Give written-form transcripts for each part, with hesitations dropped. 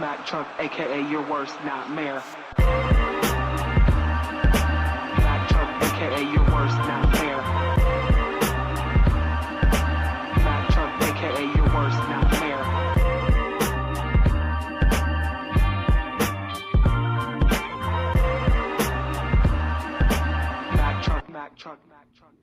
Mack Truck, aka your worst nightmare. Mack Truck, aka your worst nightmare. Mack Truck, aka your worst nightmare. Mack Truck, Mack Truck, Mack Truck.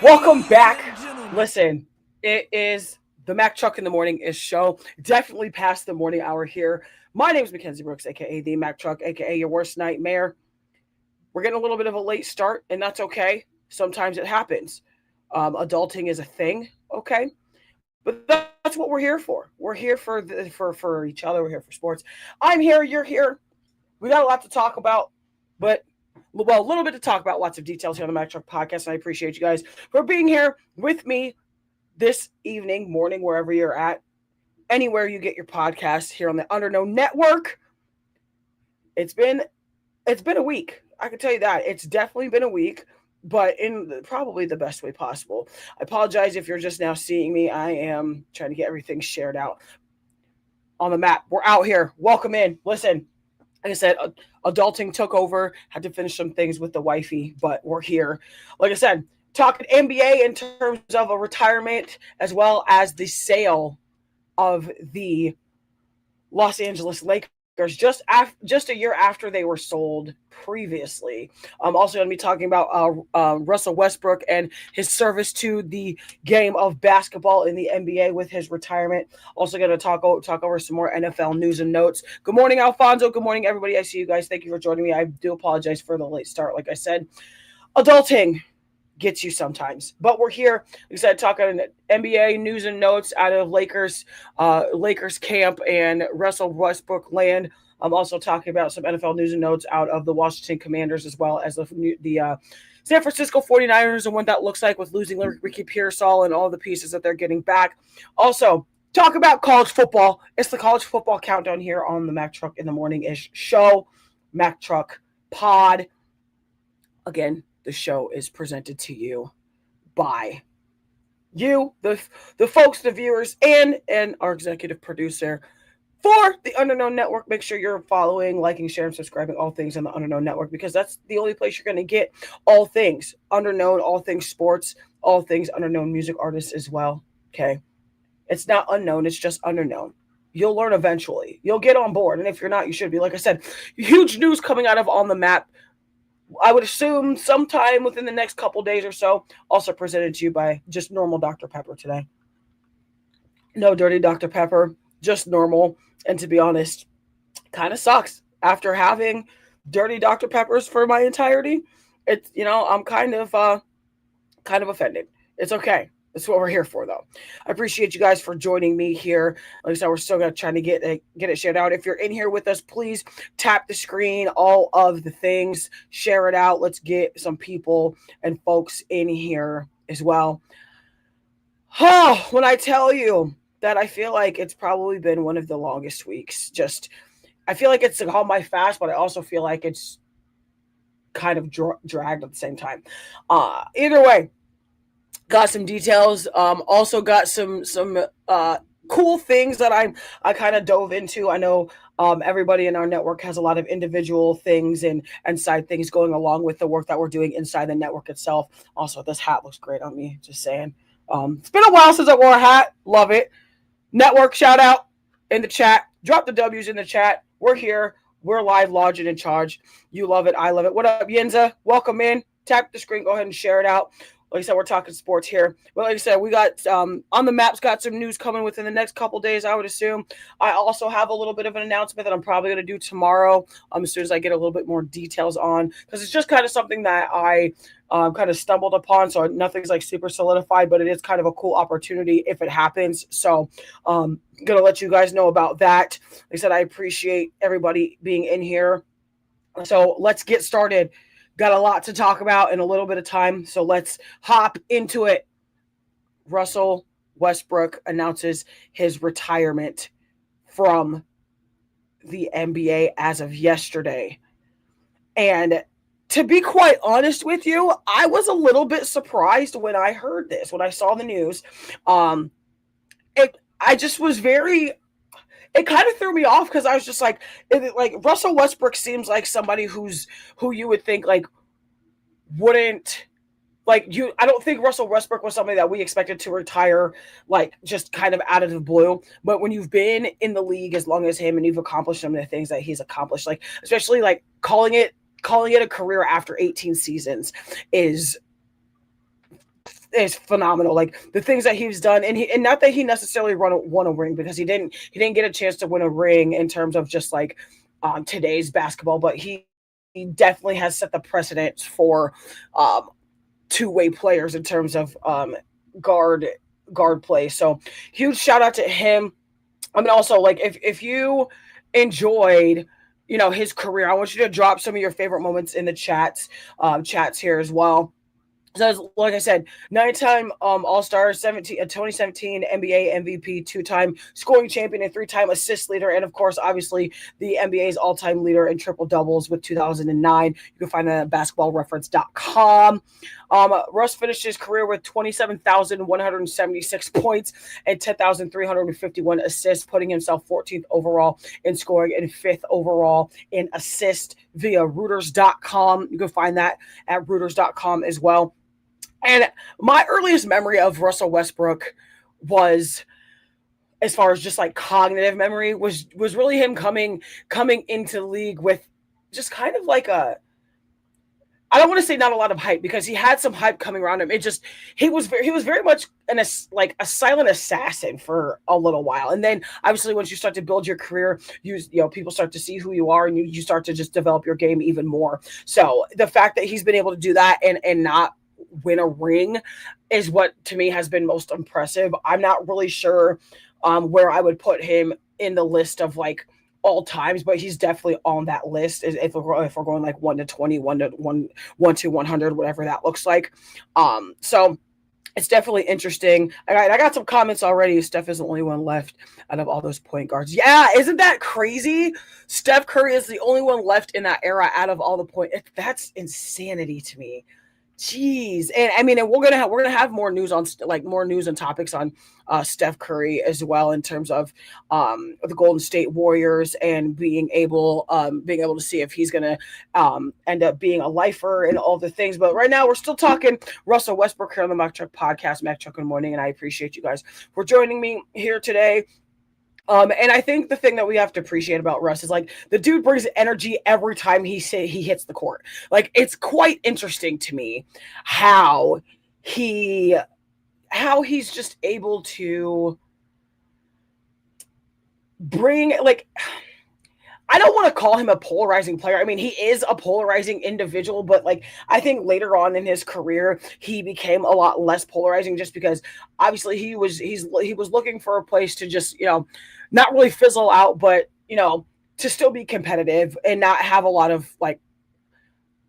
Welcome back. Listen, it is the Mack Truck in the Morning is show. Definitely past the morning hour here. My name is Mackenzie Brooks, aka the Mack Truck, aka your worst nightmare. We're getting a little bit of a late start, and that's okay. Sometimes it happens. Adulting is a thing, okay? But that's what we're here for. We're here for each other. We're here for sports. I'm here. You're here. We got a lot to talk about, but a little bit to talk about. Lots of details here on the Mack Truck Podcast, and I appreciate you guys for being here with me this evening, morning, wherever you're at, anywhere you get your podcasts here on the Underknown Network. It's been a week. I can tell you that. It's definitely been a week, but in probably the best way possible. I apologize if you're just now seeing me. I am trying to get everything shared out on the map. We're out here. Welcome in. Listen, like I said, adulting took over. Had to finish some things with the wifey, but we're here. Like I said, talking NBA in terms of a retirement as well as the sale of the Los Angeles Lakers just a year after they were sold previously. I'm also going to be talking about Russell Westbrook and his service to the game of basketball in the NBA with his retirement. Also going to talk over some more NFL news and notes. Good morning, Alfonso. Good morning, everybody. I see you guys. Thank you for joining me. I do apologize for the late start. Like I said, adulting gets you sometimes, but we're here. Like I said, talking NBA news and notes out of Lakers camp and Russell Westbrook land. I'm also talking about some NFL news and notes out of the Washington Commanders as well as the San Francisco 49ers and what that looks like with losing Ricky Pearsall and all the pieces that they're getting back. Also, talk about college football. It's the college football countdown here on the Mack Truck in the Morning-ish show, Mack Truck Pod. Again, the show is presented to you by you, the folks, the viewers, and our executive producer for the Underknown Network. Make sure you're following, liking, sharing, subscribing, all things on the Underknown Network, because that's the only place you're going to get all things Underknown, all things sports, all things Underknown music artists as well. Okay. It's not unknown. It's just Underknown. You'll learn eventually. You'll get on board. And if you're not, you should be. Like I said, huge news coming out of On the Map. I would assume sometime within the next couple days or so. Also presented to you by just normal Dr. Pepper today. No dirty Dr. Pepper, just normal. And to be honest, kind of sucks. After having dirty Dr. Peppers for my entirety, it's, I'm kind of offended. It's okay. That's what we're here for, though. I appreciate you guys for joining me here. Like I said, we're still going to try to get it shared out. If you're in here with us, please tap the screen, all of the things, share it out. Let's get some people and folks in here as well. Oh, when I tell you that I feel like it's probably been one of the longest weeks. I feel like it's on my fast, but I also feel like it's kind of dragged at the same time. Either way. Got some details. Also got some cool things that I kind of dove into. I know everybody in our network has a lot of individual things and side things going along with the work that we're doing inside the network itself. Also, this hat looks great on me. Just saying. It's been a while since I wore a hat. Love it. Network shout out in the chat. Drop the W's in the chat. We're here. We're live, lodged, and in charge. You love it. I love it. What up, Yenza? Welcome in. Tap the screen. Go ahead and share it out. Like I said, we're talking sports here. But like I said, we got On the Map's got some news coming within the next couple days, I would assume. I also have a little bit of an announcement that I'm probably going to do tomorrow as soon as I get a little bit more details on. Because it's just kind of something that I kind of stumbled upon. So nothing's like super solidified, but it is kind of a cool opportunity if it happens. So I'm going to let you guys know about that. Like I said, I appreciate everybody being in here. So let's get started. Got a lot to talk about in a little bit of time, so let's hop into it. Russell Westbrook announces his retirement from the NBA as of yesterday. And to be quite honest with you, I was a little bit surprised when I heard this, when I saw the news. I just was very it kind of threw me off because I was just like, like Russell Westbrook seems like somebody who you would think like wouldn't like you. I don't think Russell Westbrook was somebody that we expected to retire like just kind of out of the blue. But when you've been in the league as long as him and you've accomplished some of the things that he's accomplished, like especially like calling it a career after 18 seasons is phenomenal. Like the things that he's done, and not that he necessarily won a ring because he didn't get a chance to win a ring in terms of just like today's basketball, but he definitely has set the precedent for two-way players in terms of guard guard play. So huge shout out to him. I mean, also like if you enjoyed his career, I want you to drop some of your favorite moments in the chats here as well. So, like I said, nine-time All-Star, 2017 NBA MVP, two-time scoring champion, and three-time assist leader, and of course, obviously, the NBA's all-time leader in triple doubles with 2009. You can find that at basketballreference.com. Russ finished his career with 27,176 points and 10,351 assists, putting himself 14th overall in scoring and 5th overall in assist via Reuters.com. You can find that at Reuters.com as well. And my earliest memory of Russell Westbrook was, as far as just like cognitive memory, was really him coming into the league with just kind of like I don't want to say not a lot of hype because he had some hype coming around him. It just he was very much a silent assassin for a little while, and then obviously once you start to build your career, people start to see who you are, and you start to just develop your game even more. So the fact that he's been able to do that and not win a ring is what to me has been most impressive. I'm not really sure where I would put him in the list of like all times, but he's definitely on that list if we're going like 1 to 20, 1 to 100, whatever that looks like. So it's definitely interesting. I got some comments already. Steph is the only one left out of all those point guards. Yeah, isn't that crazy? Steph Curry is the only one left in that era out of all the that's insanity to me. Jeez. And I mean, and we're gonna have more news and topics on Steph Curry as well in terms of the Golden State Warriors and being able to see if he's gonna end up being a lifer and all the things. But right now we're still talking Russell Westbrook here on the Mack Truck Podcast, Mack Truck in the Morning, and I appreciate you guys for joining me here today. And I think the thing that we have to appreciate about Russ is like the dude brings energy every time he hits the court. Like it's quite interesting to me how he's just able to bring like I don't want to call him a polarizing player. I mean, he is a polarizing individual, but like I think later on in his career, he became a lot less polarizing just because obviously he was looking for a place to just, not really fizzle out, but to still be competitive and not have a lot of like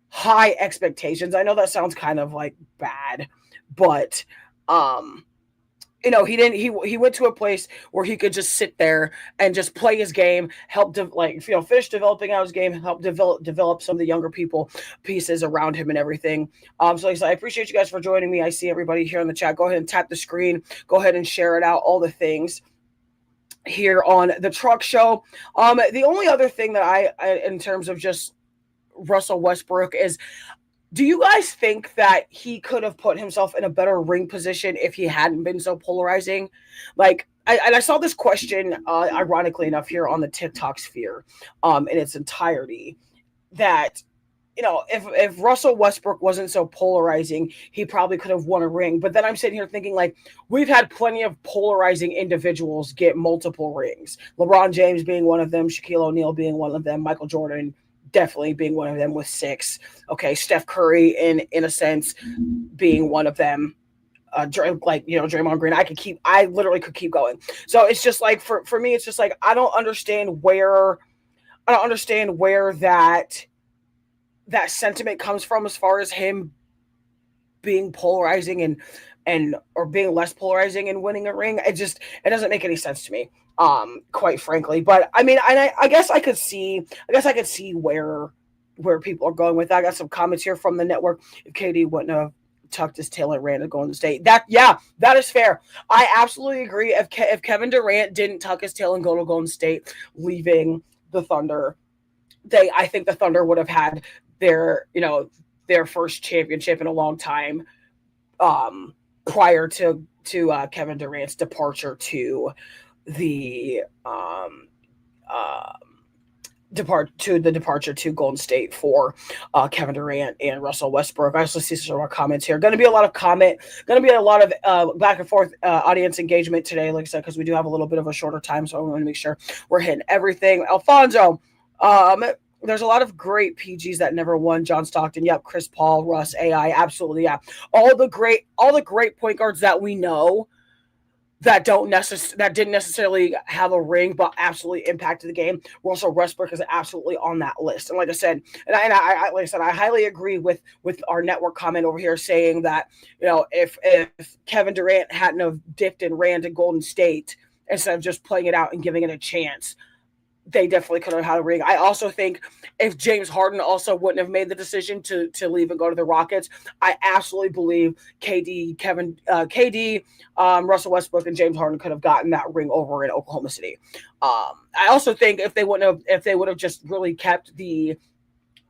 high expectations. I know that sounds kind of like bad, but he went to a place where he could just sit there and just play his game, finish developing out his game, help develop some of the younger pieces around him and everything. So like I said, I appreciate you guys for joining me. I see everybody here in the chat. Go ahead and tap the screen. Go ahead and share it out. All the things here on the Truck Show. The only other thing that I in terms of just Russell Westbrook is, do you guys think that he could have put himself in a better ring position if he hadn't been so polarizing? Like, I saw this question, ironically enough, here on the TikTok sphere in its entirety, that, if Russell Westbrook wasn't so polarizing, he probably could have won a ring. But then I'm sitting here thinking, like, we've had plenty of polarizing individuals get multiple rings. LeBron James being one of them, Shaquille O'Neal being one of them, Michael Jordan definitely being one of them with 6. Okay, Steph Curry in a sense being one of them. Draymond Green. I literally could keep going. So it's just like for me, it's just like I don't understand where that sentiment comes from as far as him being polarizing and or being less polarizing and winning a ring. It doesn't make any sense to me. Quite frankly, but I mean, I guess I could see where people are going with that. I got some comments here from the network. If KD wouldn't have tucked his tail and ran to Golden State. That is fair. I absolutely agree. If Kevin Durant didn't tuck his tail and go to Golden State, leaving the Thunder, I think the Thunder would have had their first championship in a long time, prior to Kevin Durant's departure to the departure to Golden State for Kevin Durant and Russell Westbrook. I also see some more comments here. Going to be a lot of back and forth audience engagement today, like I said, because we do have a little bit of a shorter time, so I want to make sure we're hitting everything. Alfonso, there's a lot of great PGs that never won. John Stockton, yep. Chris Paul, Russ, AI, absolutely, yeah. All the great point guards that we know that didn't necessarily have a ring, but absolutely impacted the game. Russell Westbrook is absolutely on that list. And like I said, I highly agree with our network comment over here saying that, if Kevin Durant hadn't have dipped and ran to Golden State instead of just playing it out and giving it a chance, they definitely could have had a ring. I also think if James Harden also wouldn't have made the decision to leave and go to the Rockets, I absolutely believe Russell Westbrook and James Harden could have gotten that ring over in Oklahoma City. I also think if they would have just really kept the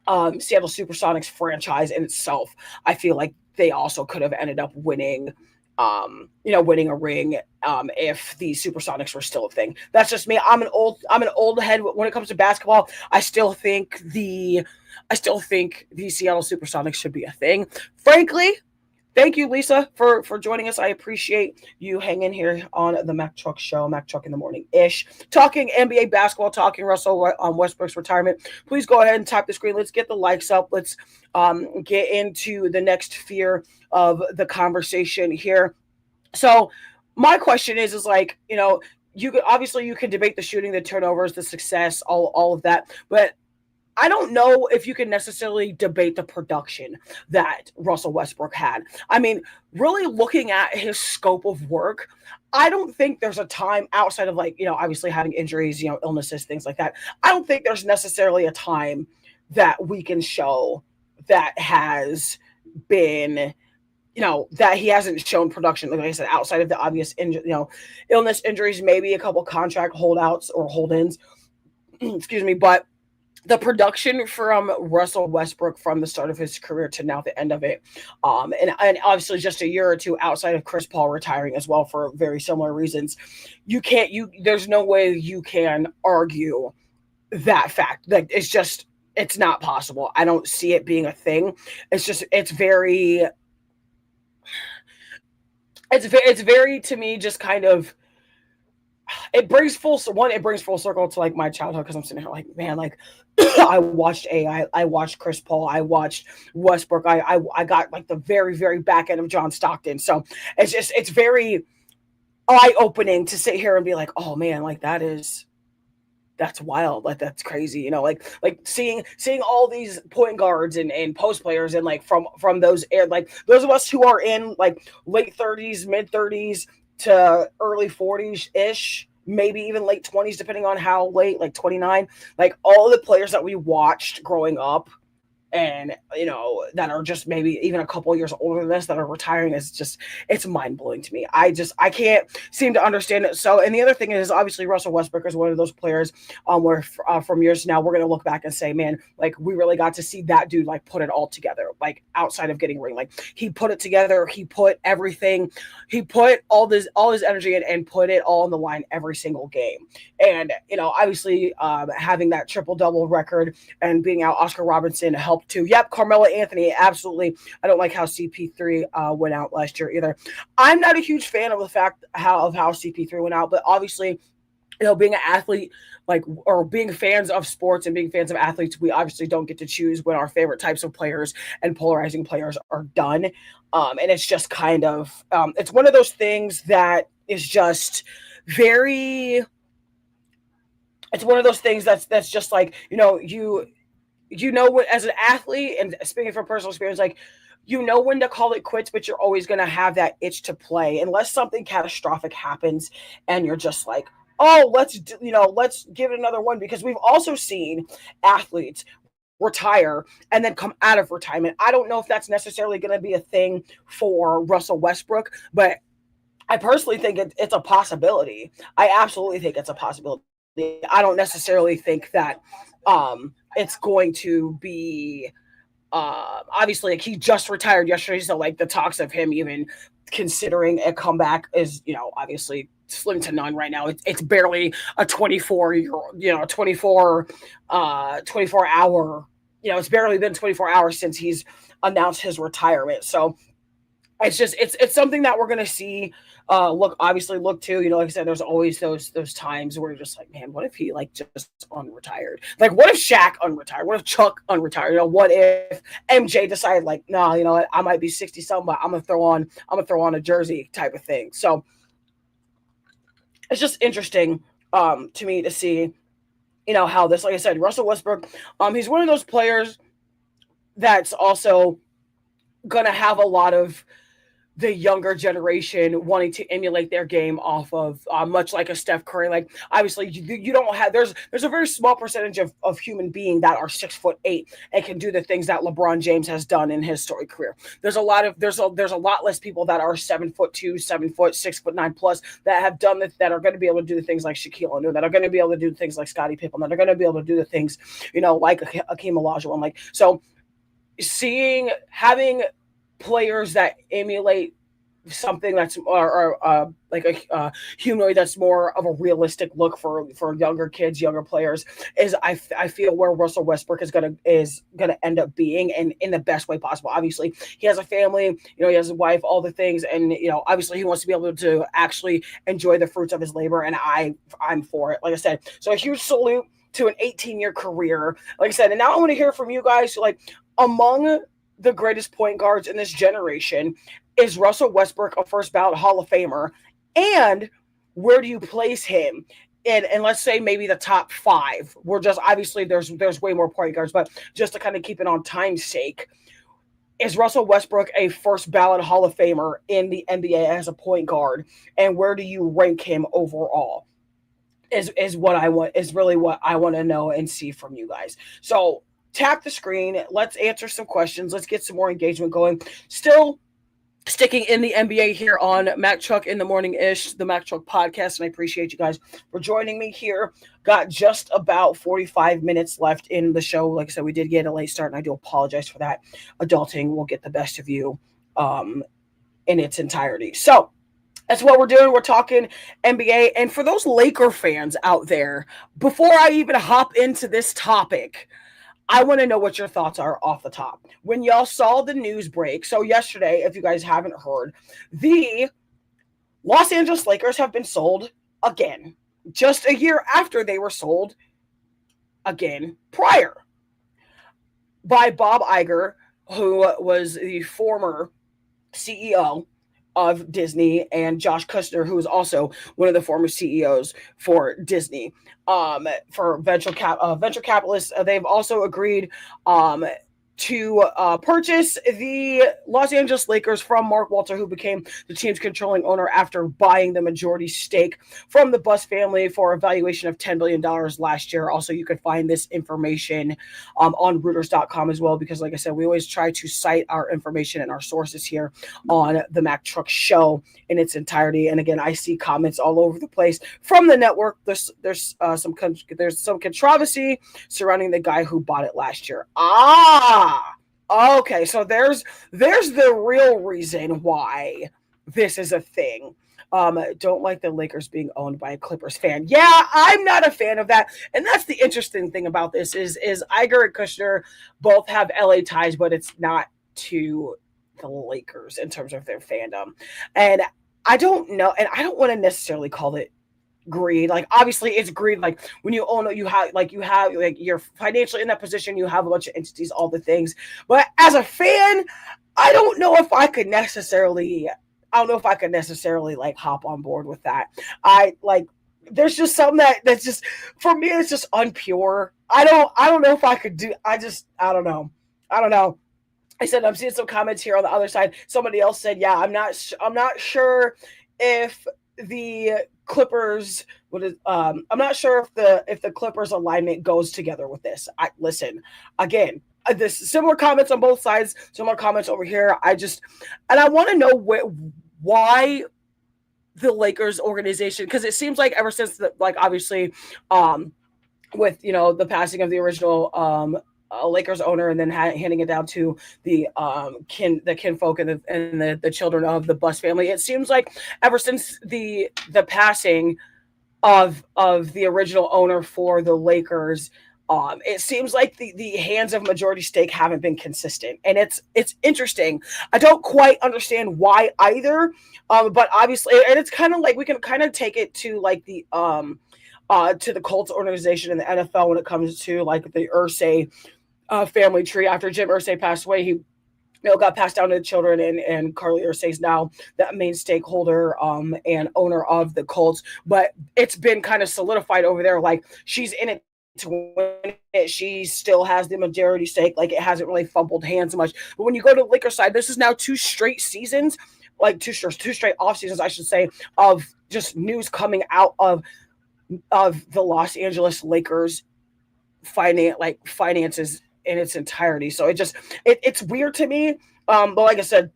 Seattle Supersonics franchise in itself, I feel like they also could have ended up winning a ring if the Supersonics were still a thing. That's just me. I'm an old head when it comes to basketball. I still think the Seattle Supersonics should be a thing. Frankly, thank you, Lisa, for joining us. I appreciate you hanging here on the Mack Truck Show, Mack Truck in the Morning-ish, talking NBA basketball, talking Russell Westbrook's retirement. Please go ahead and tap the screen. Let's get the likes up. Let's get into the next sphere of the conversation here. So my question is like, you can debate the shooting, the turnovers, the success, all of that, but I don't know if you can necessarily debate the production that Russell Westbrook had. I mean, really looking at his scope of work, I don't think there's a time outside of obviously having injuries, illnesses, things like that. I don't think there's necessarily a time that we can show that has been, that he hasn't shown production, like I said, outside of the obvious, illness, injuries, maybe a couple contract holdouts or hold-ins, excuse me, but the production from Russell Westbrook from the start of his career to now the end of it, and obviously just a year or two outside of Chris Paul retiring as well for very similar reasons, there's no way you can argue that fact. Like it's not possible. I don't see it being a thing. It's very to me just kind of, it brings full circle to like my childhood, because I'm sitting here like, man, like I watched AI, I watched Chris Paul, I watched Westbrook, I got like the very, very back end of John Stockton. So it's very eye-opening to sit here and be like, oh man, like that's wild, like that's crazy, like seeing all these point guards and post players, and like from those of us who are in like late 30s, mid 30s to early 40s ish, maybe even late 20s, depending on how late, like 29, like all the players that we watched growing up and that are just maybe even a couple years older than us that are retiring, it's mind-blowing to me. I can't seem to understand it. So, and the other thing is, obviously Russell Westbrook is one of those players where from years now we're going to look back and say, man, like we really got to see that dude like put it all together, like outside of getting ring, like he put it together, he put everything, he put all his energy in and put it all on the line every single game. And obviously having that triple-double record and being out Oscar Robertson helped too. Yep, Carmelo Anthony, absolutely. I don't like how CP3 went out last year either. I'm not a huge fan of the fact how CP3 went out, but obviously, being an athlete, or being fans of sports and being fans of athletes, we obviously don't get to choose when our favorite types of players and polarizing players are done. And it's just kind of, it's one of those things that is just very, it's one of those things that's just like, what, as an athlete, and speaking from personal experience, like, when to call it quits, but you're always going to have that itch to play unless something catastrophic happens and you're just like, oh, let's give it another one. Because we've also seen athletes retire and then come out of retirement. I don't know if that's necessarily going to be a thing for Russell Westbrook, but I personally think it's a possibility. I absolutely think it's a possibility. I don't necessarily think that it's going to be obviously like he just retired yesterday, so like the talks of him even considering a comeback is, obviously slim to none right now. It's barely a 24 year, 24 hour, it's barely been 24 hours since he's announced his retirement. So it's something that we're gonna see. Look to, like I said, there's always those times where you're just like, man, what if he like just unretired? Like, what if Shaq unretired? What if Chuck unretired? What if MJ decided like, no, what, I might be 60 something, but I'm gonna throw on a jersey type of thing. So it's just interesting to me to see, how this, like I said, Russell Westbrook, he's one of those players that's also gonna have a lot of the younger generation wanting to emulate their game off of, much like a Steph Curry. Like, obviously, you don't have, there's a very small percentage of human being that are 6'8" and can do the things that LeBron James has done in his storied career. There's a lot less people that are 7'2", 6'9" plus that have done that are going to be able to do the things like Shaquille O'Neal, that are going to be able to do things like Scottie Pippen, that are going to be able to do the things, like Hakeem Olajuwon. Like, so having players that emulate something that's like a humanoid that's more of a realistic look for younger kids, younger players, is I feel where Russell Westbrook is gonna end up being, and in the best way possible. Obviously, he has a family, he has a wife, all the things, and obviously he wants to be able to actually enjoy the fruits of his labor, and I'm for it. Like I said, so a huge salute to an 18-year career. Like I said, and now I want to hear from you guys. Like, among the greatest point guards in this generation, is Russell Westbrook a first ballot Hall of Famer? And where do you place him? And let's say maybe the top 5. We're just, obviously there's way more point guards, but just to kind of keep it on time's sake, is Russell Westbrook a first ballot Hall of Famer in the NBA as a point guard? And where do you rank him overall? Is really what I want to know and see from you guys. So tap the screen. Let's answer some questions. Let's get some more engagement going. Still sticking in the NBA here on Mac Truck in the Morning-ish, the Mac Truck podcast, and I appreciate you guys for joining me here. Got just about 45 minutes left in the show. Like I said, we did get a late start, and I do apologize for that. Adulting will get the best of you in its entirety. So that's what we're doing. We're talking NBA. And for those Laker fans out there, before I even hop into this topic, I want to know what your thoughts are off the top. When y'all saw the news break, so yesterday, if you guys haven't heard, the Los Angeles Lakers have been sold again, just a year after they were sold again prior, by Bob Iger, who was the former CEO of Disney, and Josh Kushner, who is also one of the former CEOs for Disney. For venture capitalists, they've also agreed to purchase the Los Angeles Lakers from Mark Walter, who became the team's controlling owner after buying the majority stake from the Buss family for a valuation of $10 billion last year. Also, you can find this information on Reuters.com as well, because like I said, we always try to cite our information and our sources here on the Mac Truck Show in its entirety. And again, I see comments all over the place from the network. There's some controversy surrounding the guy who bought it last year. Okay, so there's the real reason why this is a thing. Don't like the Lakers being owned by a Clippers fan. Yeah, I'm not a fan of that. And that's the interesting thing about this is Iger and Kushner both have LA ties, but it's not to the Lakers in terms of their fandom. And I don't know, and I don't want to necessarily call it greed. Like, obviously it's greed. Like, when you own it, you have you're financially in that position, you have a bunch of entities, all the things. But as a fan, I don't know if I could necessarily like hop on board with that. There's just something that's just, for me, it's just unpure. I don't know if I could do. I don't know. I said, I'm seeing some comments here on the other side. Somebody else said, yeah, I'm not sure if the Clippers I'm not sure if the Clippers alignment goes together with this. I listen again. This similar comments on both sides, similar comments over here. And I want to know why the Lakers organization, because it seems like ever since like obviously um with the passing of the original Lakers owner, and then handing it down to the kinfolk and the children of the Bus family. It seems like ever since the passing of the original owner for the Lakers, it seems like the hands of majority stake haven't been consistent, and it's interesting. I don't quite understand why either, but obviously, and it's kind of like we can kind of take it to like to the Colts organization in the NFL when it comes to like the Irsay family tree. After Jim Irsay passed away, he got passed down to the children, and Carly Ursay's now the main stakeholder and owner of the Colts. But it's been kind of solidified over there, like she's in it to win it. She still has the majority stake. Like it hasn't really fumbled hands much. But when you go to the Lakers side, this is now two straight seasons, like two straight off seasons, I should say, of just news coming out of the Los Angeles Lakers finances in its entirety. So it's weird to me. But like I said,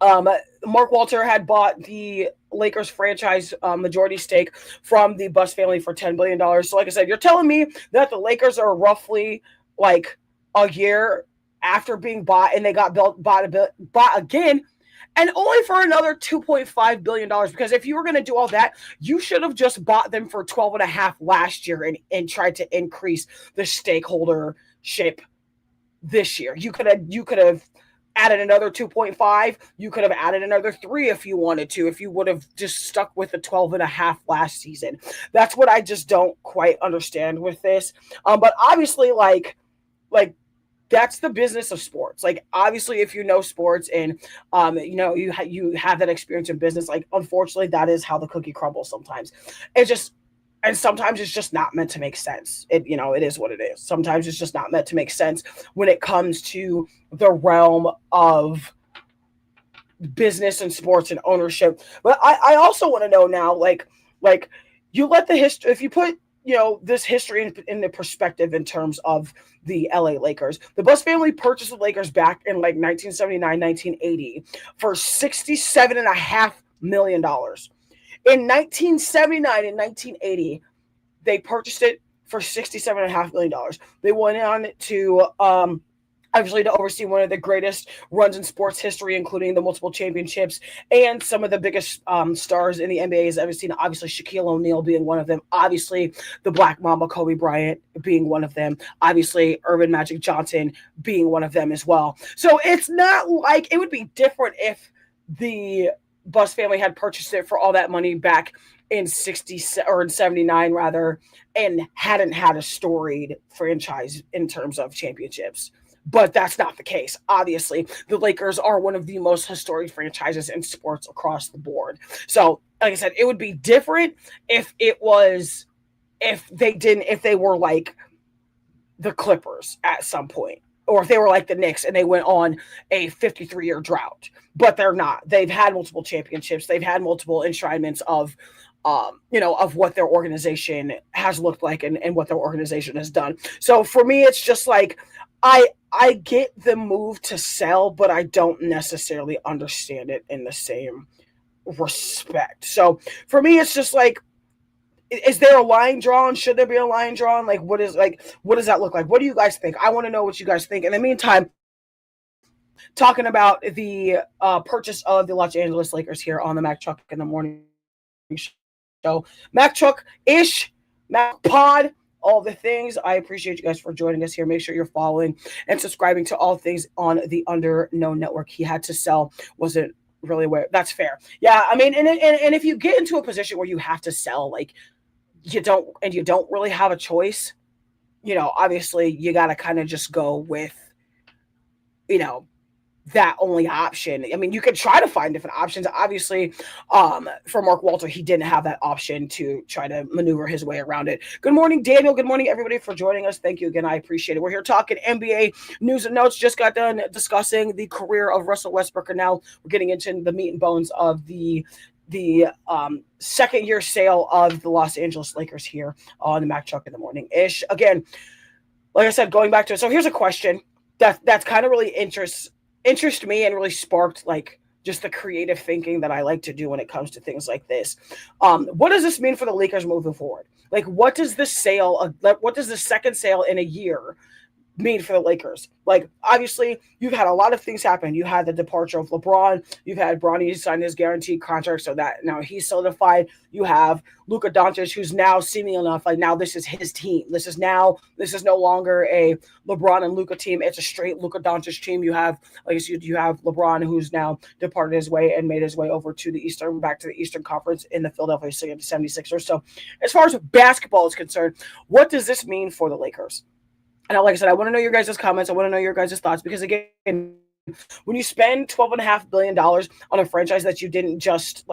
Mark Walter had bought the Lakers franchise majority stake from the Bus family for $10 billion. So like I said, you're telling me that the Lakers are roughly like a year after being bought, and they got bought again, and only for another $2.5 billion. Because if you were going to do all that, you should have just bought them for 12.5 last year and tried to increase the stakeholdership this year. You could have added another 2.5. You could have added another 3 if you wanted to, if you would have just stuck with the 12.5 last season. That's what I just don't quite understand with this. But obviously, like that's the business of sports. Like obviously, if you know sports and you have that experience in business, like unfortunately, that is how the cookie crumbles sometimes. And sometimes it's just not meant to make sense. It is what it is. Sometimes it's just not meant to make sense when it comes to the realm of business and sports and ownership. But I also want to know now, like you let the history, if you put this history in the perspective in terms of the LA Lakers. The Bus family purchased the Lakers back in like 1979, 1980 for $67.5 million. In 1979 and 1980, they purchased it for $67.5 million. They went on to obviously to oversee one of the greatest runs in sports history, including the multiple championships and some of the biggest stars in the NBA has ever seen. Obviously, Shaquille O'Neal being one of them. Obviously, the Black Mamba Kobe Bryant being one of them. Obviously, Irvin Magic Johnson being one of them as well. So it's not like it would be different if the Bus family had purchased it for all that money back in 60 or in 79 rather, and hadn't had a storied franchise in terms of championships. But that's not the case. Obviously, the Lakers are one of the most historic franchises in sports across the board. So, like I said, it would be different if they were like the Clippers at some point, or if they were like the Knicks and they went on a 53-year drought. But they're not. They've had multiple championships. They've had multiple enshrinements of what their organization has looked like and what their organization has done. So for me, it's just like I get the move to sell, but I don't necessarily understand it in the same respect. So for me, it's just like, is there a line drawn? Should there be a line drawn? What does that look like? What do you guys think? I want to know what you guys think. In the meantime, talking about the purchase of the Los Angeles Lakers here on the Mac Truck in the Morning show. Mac Truck-ish, Mac Pod, all the things. I appreciate you guys for joining us here. Make sure you're following and subscribing to all things on the Under No Network. He had to sell. Wasn't really aware. That's fair. Yeah, I mean, and if you get into a position where you have to sell, like you don't really have a choice, obviously you got to kind of just go with, that only option. I mean, you could try to find different options. Obviously, for Mark Walter, he didn't have that option to try to maneuver his way around it. Good morning, Daniel. Good morning, everybody, for joining us. Thank you again. I appreciate it. We're here talking NBA news and notes. Just got done discussing the career of Russell Westbrook, and now we're getting into the meat and bones of the the second year sale of the Los Angeles Lakers here on the Mac Truck in the Morning ish. Again, like I said, going back to it. So here's a question that's kind of really interest me and really sparked like just the creative thinking that I like to do when it comes to things like this. What does this mean for the Lakers moving forward? Like, what does this sale? What does the second sale in a year mean for the Lakers? Like, obviously, you've had a lot of things happen. You had the departure of LeBron. You've had Bronny sign his guaranteed contract, so that now he's solidified. You have Luka Doncic, who's now seeming enough like now this is his team. This is no longer a LeBron and Luka team. It's a straight Luka Doncic team. You have, like I said, you have LeBron, who's now departed his way and made his way over to back to the Eastern Conference in the Philadelphia 76ers. So, as far as basketball is concerned, what does this mean for the Lakers? And like I said, I want to know your guys' comments. I want to know your guys' thoughts because, again, when you spend $12.5 billion on a franchise that you didn't just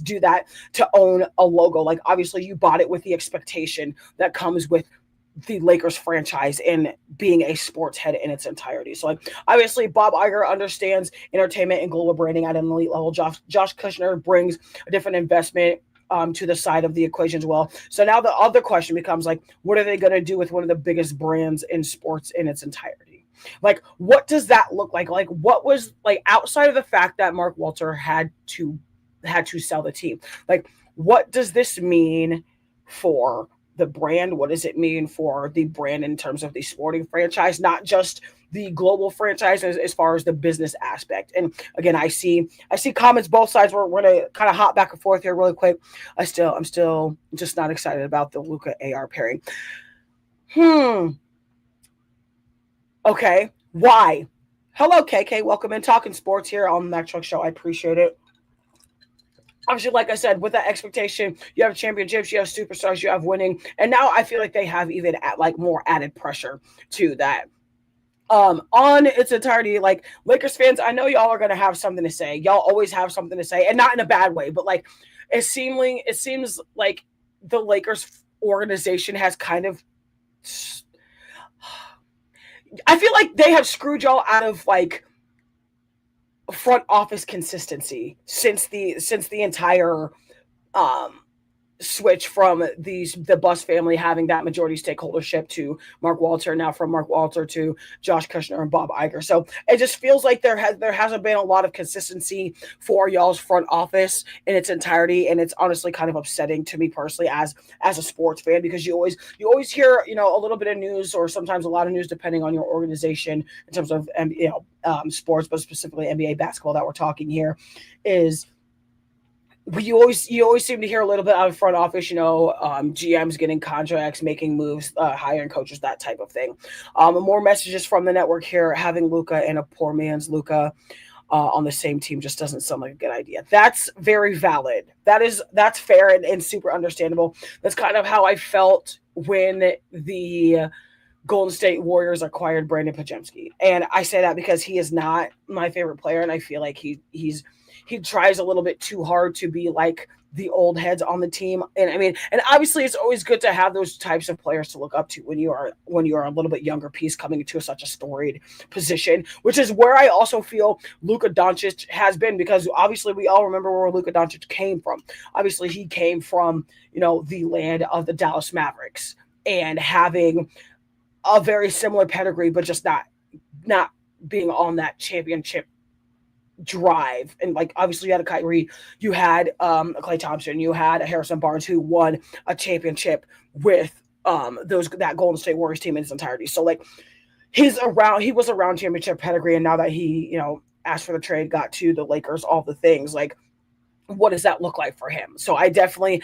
do that to own a logo. Like, obviously, you bought it with the expectation that comes with the Lakers franchise and being a sports head in its entirety. So, like, obviously, Bob Iger understands entertainment and global branding at an elite level. Josh Kushner brings a different investment to the side of the equation as well. So now the other question becomes like, what are they going to do with one of the biggest brands in sports in its entirety? Like, what does that look like? Like, what was like outside of the fact that Mark Walter had to sell the team? Like, what does this mean for the brand? What does it mean for the brand in terms of the sporting franchise, not just the global franchise as far as the business aspect? And again, I see comments both sides. We're going to kind of hop back and forth here really quick. I'm still just not excited about the Luka AR pairing. Okay. Why? Hello, KK. Welcome in. Talking sports here on the Mac Truck Show. I appreciate it. Obviously, like I said, with that expectation, you have championships, you have superstars, you have winning, and now I feel like they have even more added pressure to that. On its entirety, like, Lakers fans, I know y'all are gonna have something to say. Y'all always have something to say, and not in a bad way, but like it seems like the Lakers organization has kind of, I feel like they have screwed y'all out of like front office consistency since the entire switch from the Buss family having that majority stakeholdership to Mark Walter, now from Mark Walter to Josh Kushner and Bob Iger. So it just feels like there hasn't been a lot of consistency for y'all's front office in its entirety, and it's honestly kind of upsetting to me personally as a sports fan, because you always hear a little bit of news, or sometimes a lot of news depending on your organization in terms of sports, but specifically NBA basketball that we're talking here is. You always seem to hear a little bit out of front office, GMs getting contracts, making moves, hiring coaches, that type of thing. More messages from the network here. Having Luka and a poor man's Luka on the same team just doesn't sound like a good idea. That's very valid. That's fair and super understandable. That's kind of how I felt when the Golden State Warriors acquired Brandon Podziemski. And I say that because he is not my favorite player, and I feel like he tries a little bit too hard to be like the old heads on the team. And I mean, and obviously it's always good to have those types of players to look up to when you are a little bit younger piece coming into such a storied position, which is where I also feel Luka Doncic has been, because obviously we all remember where Luka Doncic came from. Obviously he came from, the land of the Dallas Mavericks, and having a very similar pedigree, but just not being on that championship drive. And like, obviously you had a Kyrie, you had a Klay Thompson, you had a Harrison Barnes who won a championship with that Golden State Warriors team in its entirety. So like he was around championship pedigree, and now that he asked for the trade, got to the Lakers, all the things, like, what does that look like for him? So I definitely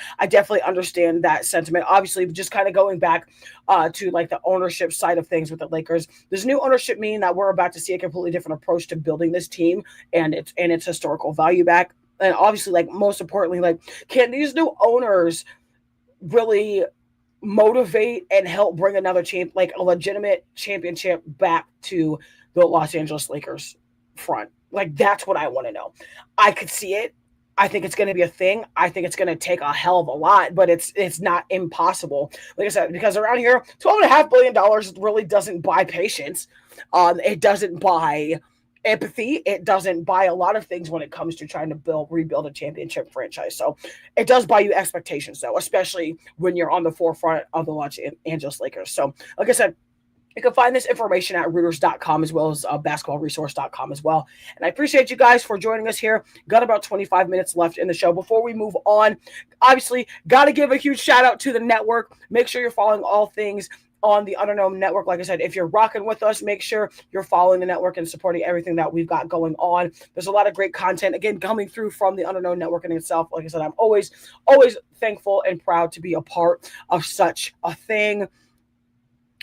understand that sentiment. Obviously, just kind of going back to like the ownership side of things with the Lakers, does new ownership mean that we're about to see a completely different approach to building this team and its historical value back? And obviously, like, most importantly, like, can these new owners really motivate and help bring another like a legitimate championship back to the Los Angeles Lakers front? Like, that's what I want to know. I could see it. I think it's going to be a thing. I think it's going to take a hell of a lot, but it's not impossible. Like I said, because around here, $12.5 billion really doesn't buy patience. It doesn't buy empathy. It doesn't buy a lot of things when it comes to trying to rebuild a championship franchise. So it does buy you expectations, though, especially when you're on the forefront of the Los Angeles Lakers. So, like I said, you can find this information at Reuters.com as well as basketballresource.com as well. And I appreciate you guys for joining us here. Got about 25 minutes left in the show. Before we move on, obviously, got to give a huge shout out to the network. Make sure you're following all things on the Underknown Network. Like I said, if you're rocking with us, make sure you're following the network and supporting everything that we've got going on. There's a lot of great content, again, coming through from the Underknown Network in itself. Like I said, I'm always thankful and proud to be a part of such a thing,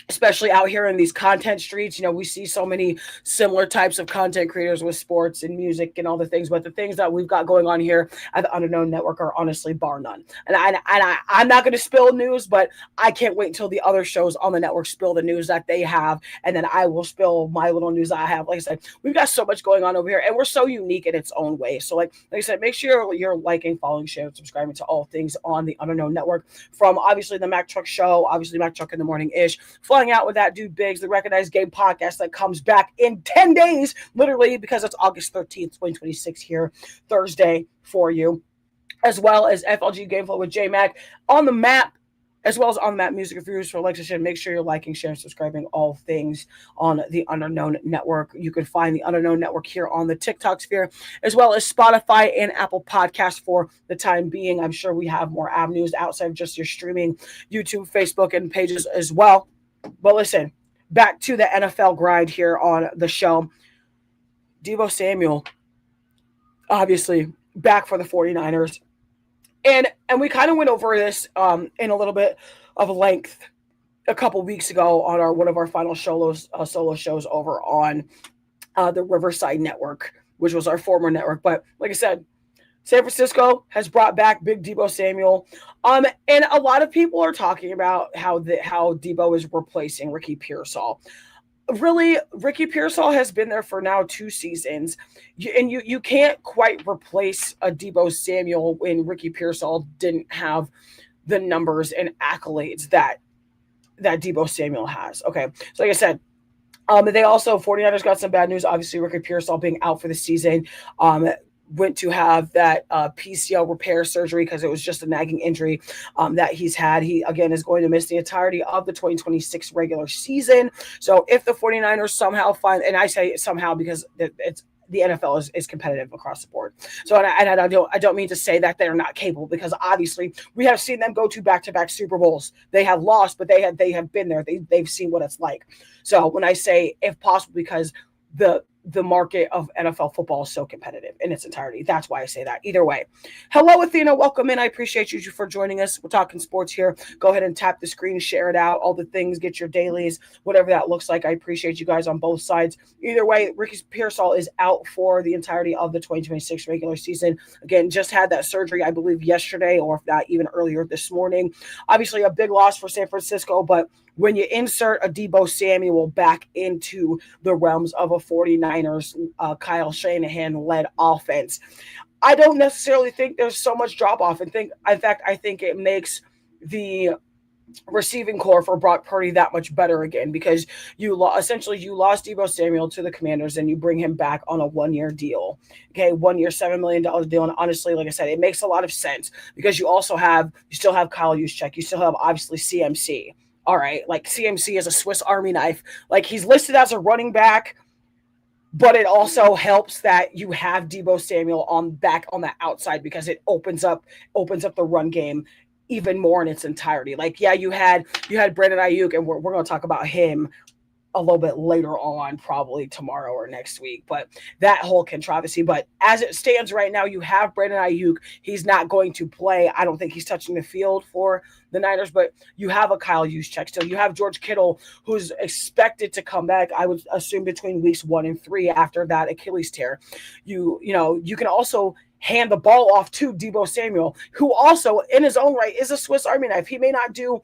especially out here in these content streets. You know, we see so many similar types of content creators with sports and music and all the things, but the things that we've got going on here at the Underknown Network are honestly bar none. And I'm not going to spill news, but I can't wait until the other shows on the network spill the news that they have, and then I will spill my little news I have. Like I said, we've got so much going on over here, and we're so unique in its own way. So like I said, make sure you're liking, following, sharing, subscribing to all things on the Underknown Network, from obviously the Mac Truck Show, obviously Mac Truck in the Morning-ish, flying out with that dude Biggs, the Recognized Game podcast that comes back in 10 days, literally, because it's August 13th, 2026 here, Thursday for you, as well as FLG Gameflow with J-Mac on the map, as well as on the map music reviews for Alexis. Make sure you're liking, sharing, subscribing, all things on the Underknown Network. You can find the Underknown Network here on the TikTok sphere, as well as Spotify and Apple Podcasts for the time being. I'm sure we have more avenues outside of just your streaming YouTube, Facebook, and pages as well. But listen, back to the NFL grind here on the show. Deebo Samuel, obviously, back for the 49ers. And we kind of went over this in a little bit of length a couple weeks ago on one of our final solo shows over on the Riverside Network, which was our former network. But like I said, San Francisco has brought back big Deebo Samuel. And a lot of people are talking about how Deebo is replacing Ricky Pearsall. Really, Ricky Pearsall has been there for now 2 seasons. You can't quite replace a Deebo Samuel when Ricky Pearsall didn't have the numbers and accolades that Deebo Samuel has. Okay, so like I said, they also, 49ers got some bad news. Obviously, Ricky Pearsall being out for the season. Went to have that PCL repair surgery because it was just a nagging injury that he's had. He, again, is going to miss the entirety of the 2026 regular season. So if the 49ers somehow find, and I say somehow because it's the NFL is competitive across the board. So, and I don't mean to say that they're not capable, because obviously we have seen them go to back-to-back Super Bowls. They have lost, but they have been there. They've seen what it's like. So when I say if possible, because the market of NFL football is so competitive in its entirety. That's why I say that. Either way. Hello, Athena. Welcome in. I appreciate you for joining us. We're talking sports here. Go ahead and tap the screen, share it out, all the things, get your dailies, whatever that looks like. I appreciate you guys on both sides. Either way, Ricky Pearsall is out for the entirety of the 2026 regular season. Again, just had that surgery, I believe, yesterday, or if not, even earlier this morning. Obviously, a big loss for San Francisco, but when you insert a Deebo Samuel back into the realms of a 49ers Kyle Shanahan-led offense, I don't necessarily think there's so much drop-off. In fact, I think it makes the receiving core for Brock Purdy that much better again, because you lost Deebo Samuel to the Commanders and you bring him back on a 1-year deal. Okay, 1 year, $7 million deal. And honestly, like I said, it makes a lot of sense because you still have Kyle Juszczyk. You still have, obviously, CMC. All right, like CMC is a Swiss Army knife. Like, he's listed as a running back, but it also helps that you have Deebo Samuel back on the outside, because it opens up the run game even more in its entirety. Like, yeah, you had Brandon Ayuk, and we're going to talk about him a little bit later on, probably tomorrow or next week, but that whole controversy. But as it stands right now, you have Brandon Ayuk. He's not going to play. I don't think he's touching the field for the Niners, but you have a Kyle Juszczyk still. You have George Kittle, who's expected to come back, I would assume, between weeks 1 and 3 after that Achilles tear. You can also hand the ball off to Deebo Samuel, who also, in his own right, is a Swiss Army knife. He may not do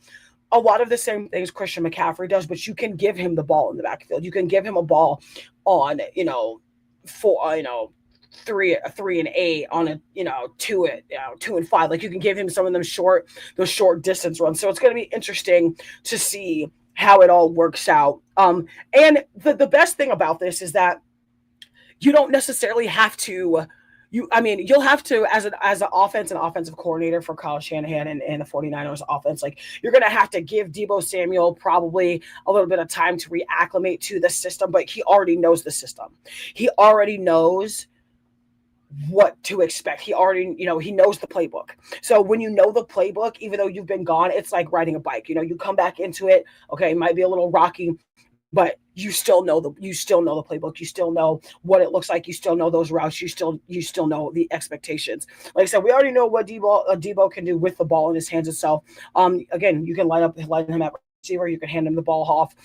a lot of the same things Christian McCaffrey does, but you can give him the ball in the backfield. You can give him a ball on, 3 and 8, on a 2 and 5. Like, you can give him some of those short distance runs. So it's going to be interesting to see how it all works out. And the best thing about this is that you don't necessarily have to. You'll have to, as an offense and offensive coordinator for Kyle Shanahan and the 49ers offense, like, you're going to have to give Deebo Samuel probably a little bit of time to reacclimate to the system, but he already knows the system. He already knows what to expect. He already, he knows the playbook. So when you know the playbook, even though you've been gone, it's like riding a bike. You come back into it. Okay, it might be a little rocky, but you still know the playbook. You still know what it looks like. You still know those routes. You still know the expectations. Like I said, we already know what Deebo can do with the ball in his hands itself. Again, you can line him at receiver. You can hand him the ball off.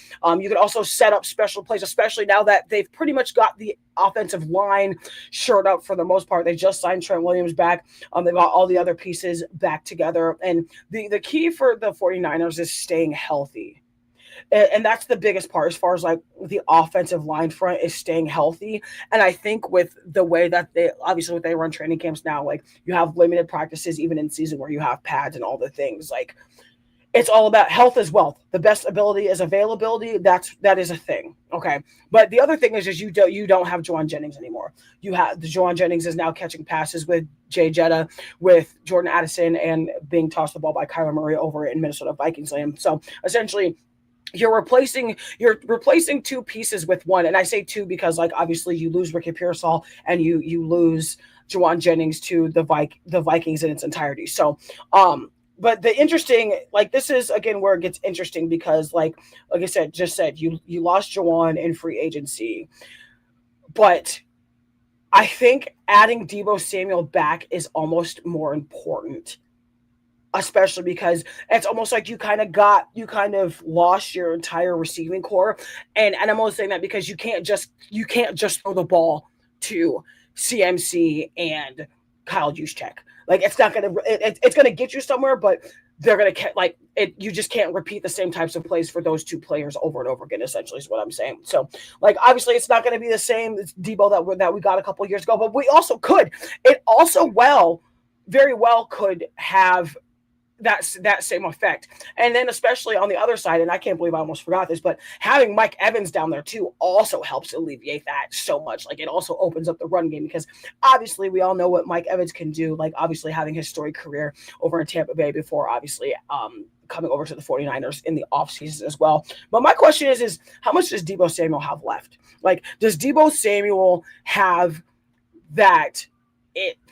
You can also set up special plays, especially now that they've pretty much got the offensive line shored up for the most part. They just signed Trent Williams back. They've got all the other pieces back together. And the key for the 49ers is staying healthy. And that's the biggest part as far as like the offensive line front is staying healthy. And I think with the way that they run training camps now, like, you have limited practices even in season where you have pads and all the things, like, it's all about health is wealth. The best ability is availability. That is a thing. Okay. But the other thing is you don't have Juwan Jennings anymore. Juwan Jennings is now catching passes with Jay Jetta, with Jordan Addison, and being tossed the ball by Kyler Murray over in Minnesota Vikings land. So essentially, you're replacing two pieces with one. And I say two because, like, obviously you lose Ricky Pearsall and you lose Juwan Jennings to the Vikings in its entirety. So, but the interesting, like, this is again where it gets interesting because, like I said, you lost Juwan in free agency, but I think adding Deebo Samuel back is almost more important, especially because it's almost like you kind of lost your entire receiving core. And I'm only saying that because you can't just throw the ball to CMC and Kyle Juszczyk. Like, it's not going to, it's going to get you somewhere, but they're going to, like, you just can't repeat the same types of plays for those two players over and over again, essentially is what I'm saying. So, like, obviously it's not going to be the same Deebo that we got a couple of years ago, but it also very well could have that same effect. And then especially on the other side, and I can't believe I almost forgot this, but having Mike Evans down there too also helps alleviate that so much. Like, it also opens up the run game because obviously we all know what Mike Evans can do, like, obviously having his storied career over in Tampa Bay before obviously coming over to the 49ers in the offseason as well. But my question is how much does Deebo Samuel have left? Like, does Deebo Samuel have that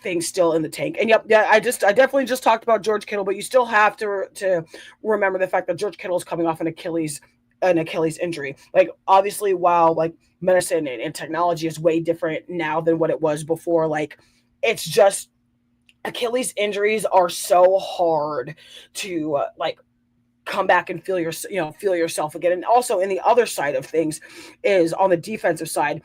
thing still in the tank? And I definitely just talked about George Kittle, but you still have to remember the fact that George Kittle is coming off an Achilles injury. Like, obviously, while, like, medicine and technology is way different now than what it was before, like, it's just Achilles injuries are so hard to like come back and feel yourself again. And also, in the other side of things is on the defensive side,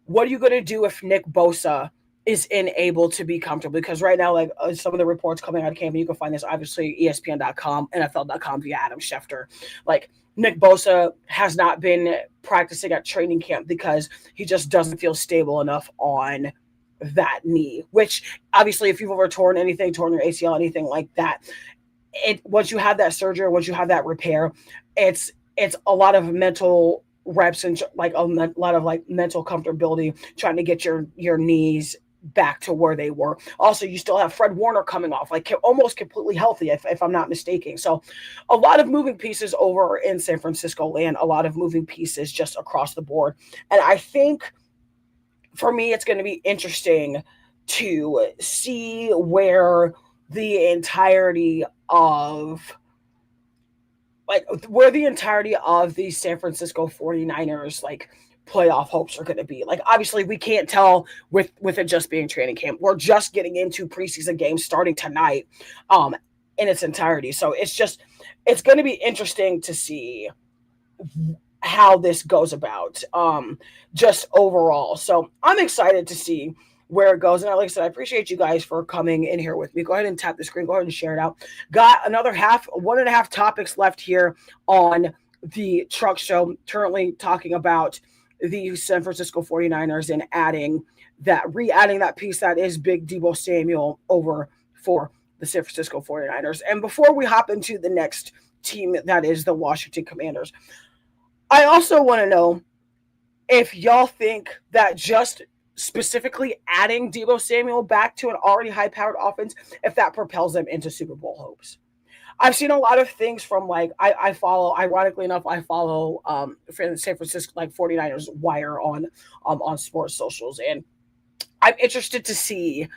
what are you going to do if Nick Bosa is unable to be comfortable? Because right now, like, some of the reports coming out of camp, you can find this obviously ESPN.com, NFL.com via Adam Schefter. Like, Nick Bosa has not been practicing at training camp because he just doesn't feel stable enough on that knee, which obviously if you've ever torn your ACL, anything like that, once you have that surgery, once you have that repair, it's a lot of mental reps and like a lot of like mental comfortability trying to get your knees back to where they were. Also, you still have Fred Warner coming off, like, almost completely healthy, if I'm not mistaken. So a lot of moving pieces over in San Francisco land, a lot of moving pieces just across the board. And I think for me, it's going to be interesting to see where the entirety of the San Francisco 49ers, like, playoff hopes are going to be. Like, obviously we can't tell with it just being training camp. We're just getting into preseason games starting tonight in its entirety. So it's going to be interesting to see how this goes about just overall. So I'm excited to see where it goes. And like I said, I appreciate you guys for coming in here with me. Go ahead and tap the screen. Go ahead and share it out. Got another 1.5 topics left here on the Truck Show. Currently talking about the San Francisco 49ers and re-adding that piece that is Big Deebo Samuel over for the San Francisco 49ers. And before we hop into the next team, that is the Washington Commanders, I also want to know if y'all think that just specifically adding Deebo Samuel back to an already high-powered offense if that propels them into Super Bowl hopes. I've seen a lot of things from like I follow, ironically enough, I follow San Francisco like 49ers wire on sports socials, and I'm interested to see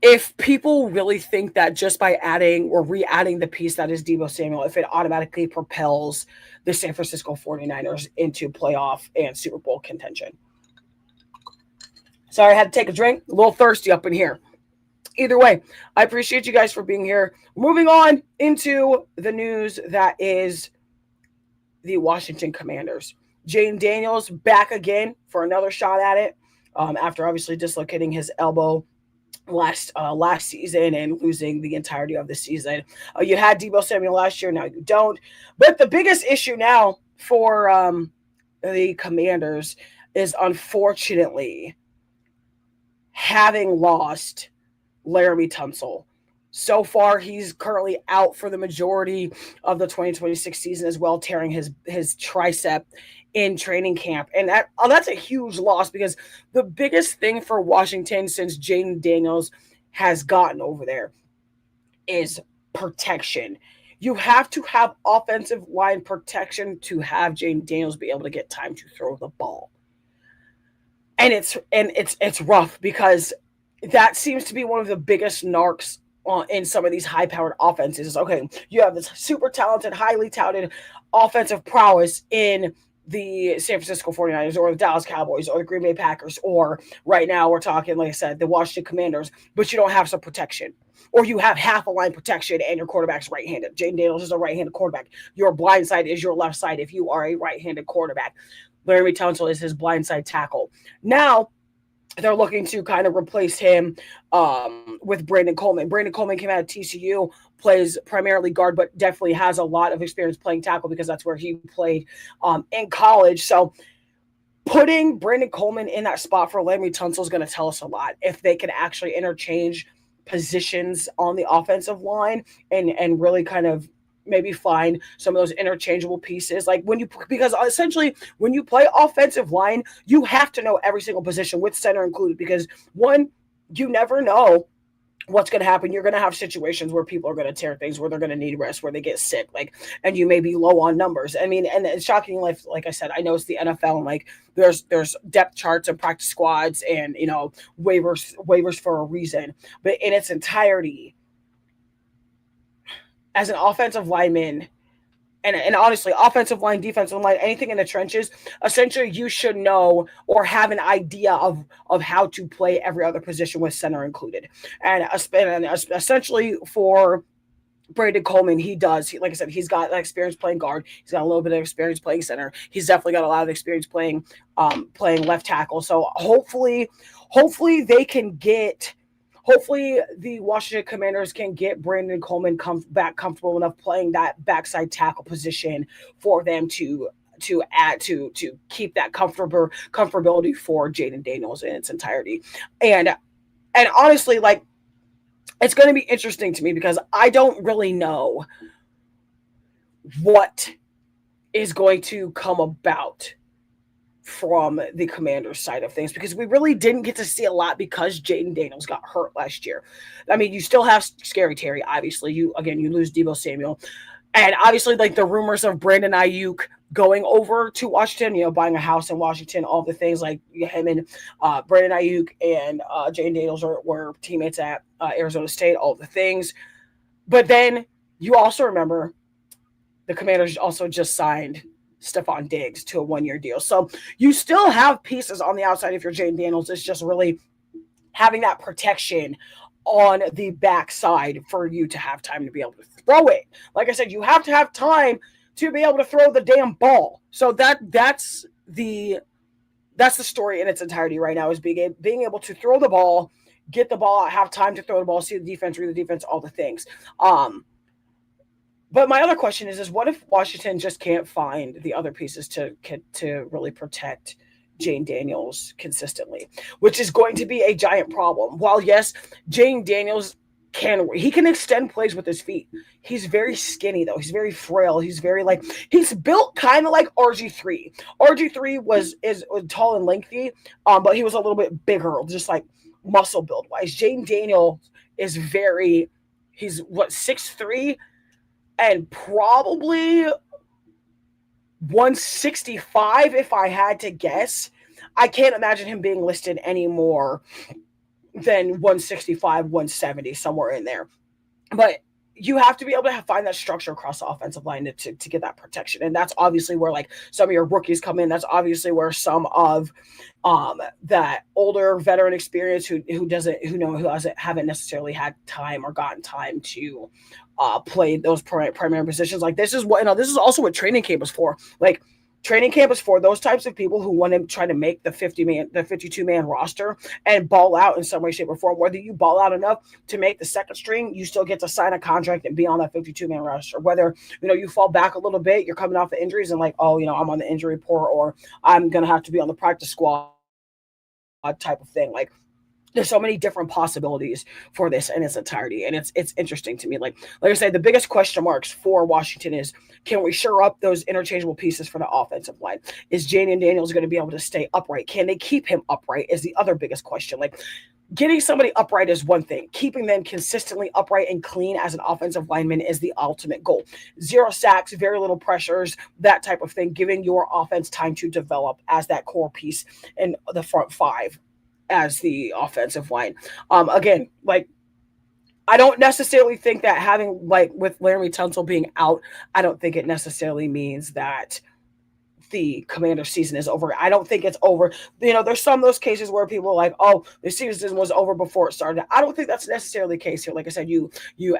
if people really think that just by adding or re-adding the piece that is Deebo Samuel, if it automatically propels the San Francisco 49ers into playoff and Super Bowl contention. Sorry, I had to take a drink. A little thirsty up in here. Either way, I appreciate you guys for being here. Moving on into the news that is the Washington Commanders. Jaden Daniels back again for another shot at it after obviously dislocating his elbow last season and losing the entirety of the season. You had Deebo Samuel last year, now you don't. But the biggest issue now for the Commanders is unfortunately having lost Laramie Tunsil. So far, he's currently out for the majority of the 2026 season as well, tearing his tricep in training camp. And that's a huge loss because the biggest thing for Washington since Jaden Daniels has gotten over there is protection. You have to have offensive line protection to have Jaden Daniels be able to get time to throw the ball. And it's rough because that seems to be one of the biggest narcs in some of these high-powered offenses. Okay, you have this super talented, highly touted offensive prowess in the San Francisco 49ers or the Dallas Cowboys or the Green Bay Packers, or right now we're talking, like I said, the Washington Commanders, but you don't have some protection. Or you have half a line protection and your quarterback's right-handed. Jaden Daniels is a right-handed quarterback. Your blind side is your left side if you are a right-handed quarterback. Laramie Tunsil is his blind side tackle. Now, they're looking to kind of replace him with Brandon Coleman. Brandon Coleman came out of TCU, plays primarily guard, but definitely has a lot of experience playing tackle because that's where he played in college. So putting Brandon Coleman in that spot for Laramie Tunsil is going to tell us a lot if they can actually interchange positions on the offensive line and really kind of maybe find some of those interchangeable pieces. Like because essentially when you play offensive line, you have to know every single position with center included, because one, you never know what's going to happen. You're going to have situations where people are going to tear things, where they're going to need rest, where they get sick, and you may be low on numbers. I mean, and it's shocking. Like I said, I know it's the NFL, and there's depth charts and practice squads and, waivers for a reason, but in its entirety, as an offensive lineman, and honestly, offensive line, defensive line, anything in the trenches, essentially you should know or have an idea of how to play every other position with center included. And essentially for Brandon Coleman, he does. Like I said, he's got experience playing guard. He's got a little bit of experience playing center. He's definitely got a lot of experience playing left tackle. So hopefully they can get. Hopefully, the Washington Commanders can get Brandon Coleman back comfortable enough playing that backside tackle position for them to keep that comfortability for Jaden Daniels in its entirety. And honestly, it's going to be interesting to me because I don't really know what is going to come about from the Commanders side of things, because we really didn't get to see a lot because Jaden Daniels got hurt last year. I mean, you still have Scary Terry, obviously. You lose Deebo Samuel. And obviously, the rumors of Brandon Ayuk going over to Washington, buying a house in Washington, all the things, like him and Brandon Ayuk and Jaden Daniels were teammates at Arizona State, all the things. But then you also remember the Commanders also just signed Stephon Diggs to a 1-year deal. So you still have pieces on the outside if you're Jaden Daniels. It's just really having that protection on the backside for you to have time to be able to throw it. Like I said, you have to have time to be able to throw the damn ball. So that's the story in its entirety right now, is being able to throw the ball, get the ball out, have time to throw the ball, see the defense, read the defense, all the things. But my other question is what if Washington just can't find the other pieces to really protect Jaden Daniels consistently, which is going to be a giant problem. While, yes, Jaden Daniels he can extend plays with his feet. He's very skinny though. He's very frail. He's very he's built kind of like RG3. RG3 is tall and lengthy, but he was a little bit bigger, just like muscle build wise. Jaden Daniel is he's what 6'3" and probably 165 if I had to guess. I can't imagine him being listed any more than 165, 170, somewhere in there. But you have to be able to find that structure across the offensive line to get that protection. And that's obviously where some of your rookies come in. That's obviously where some of that older veteran experience who haven't necessarily had time or gotten time to play those primary positions. Like this is also what training camp is for. Like training camp is for those types of people who want to try to make the 52-man roster and ball out in some way, shape, or form. Whether you ball out enough to make the second string, you still get to sign a contract and be on that 52-man roster. Whether, you fall back a little bit, you're coming off the injuries and I'm on the injury report or I'm going to have to be on the practice squad type of thing. Like, there's so many different possibilities for this in its entirety, and it's interesting to me. Like I said, the biggest question marks for Washington is, can we shore up those interchangeable pieces for the offensive line? Is Jaden Daniels going to be able to stay upright? Can they keep him upright is the other biggest question. Like, getting somebody upright is one thing. Keeping them consistently upright and clean as an offensive lineman is the ultimate goal. 0 sacks, very little pressures, that type of thing, giving your offense time to develop as that core piece in the front five as the offensive line. Again, I don't necessarily think that having, with Laremy Tunsil being out, I don't think it necessarily means that the Commander season is over. I don't think it's over. There's some of those cases where people are like, oh, the season was over before it started. I don't think that's necessarily the case here. Like I said, you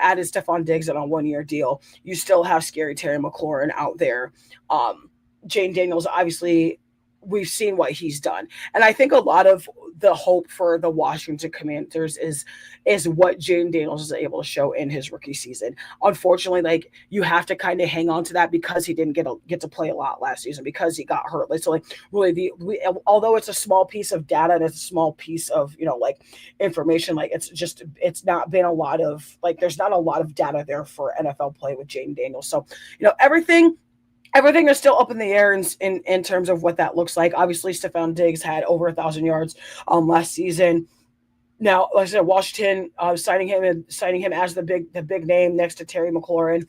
added Stephon Diggs on a 1-year deal. You still have scary Terry McLaurin out there. Jane Daniels, obviously, we've seen what he's done. And I think a lot of the hope for the Washington Commanders is what Jaden Daniels is able to show in his rookie season. Unfortunately, you have to kind of hang on to that because he didn't get to play a lot last season because he got hurt. Really, although it's a small piece of data and it's a small piece of information, it's not been a lot of there's not a lot of data there for NFL play with Jaden Daniels. So everything is still up in the air in terms of what that looks like. Obviously, Stephon Diggs had over 1,000 yards last season. Now, like I said, Washington signing him as the big name next to Terry McLaurin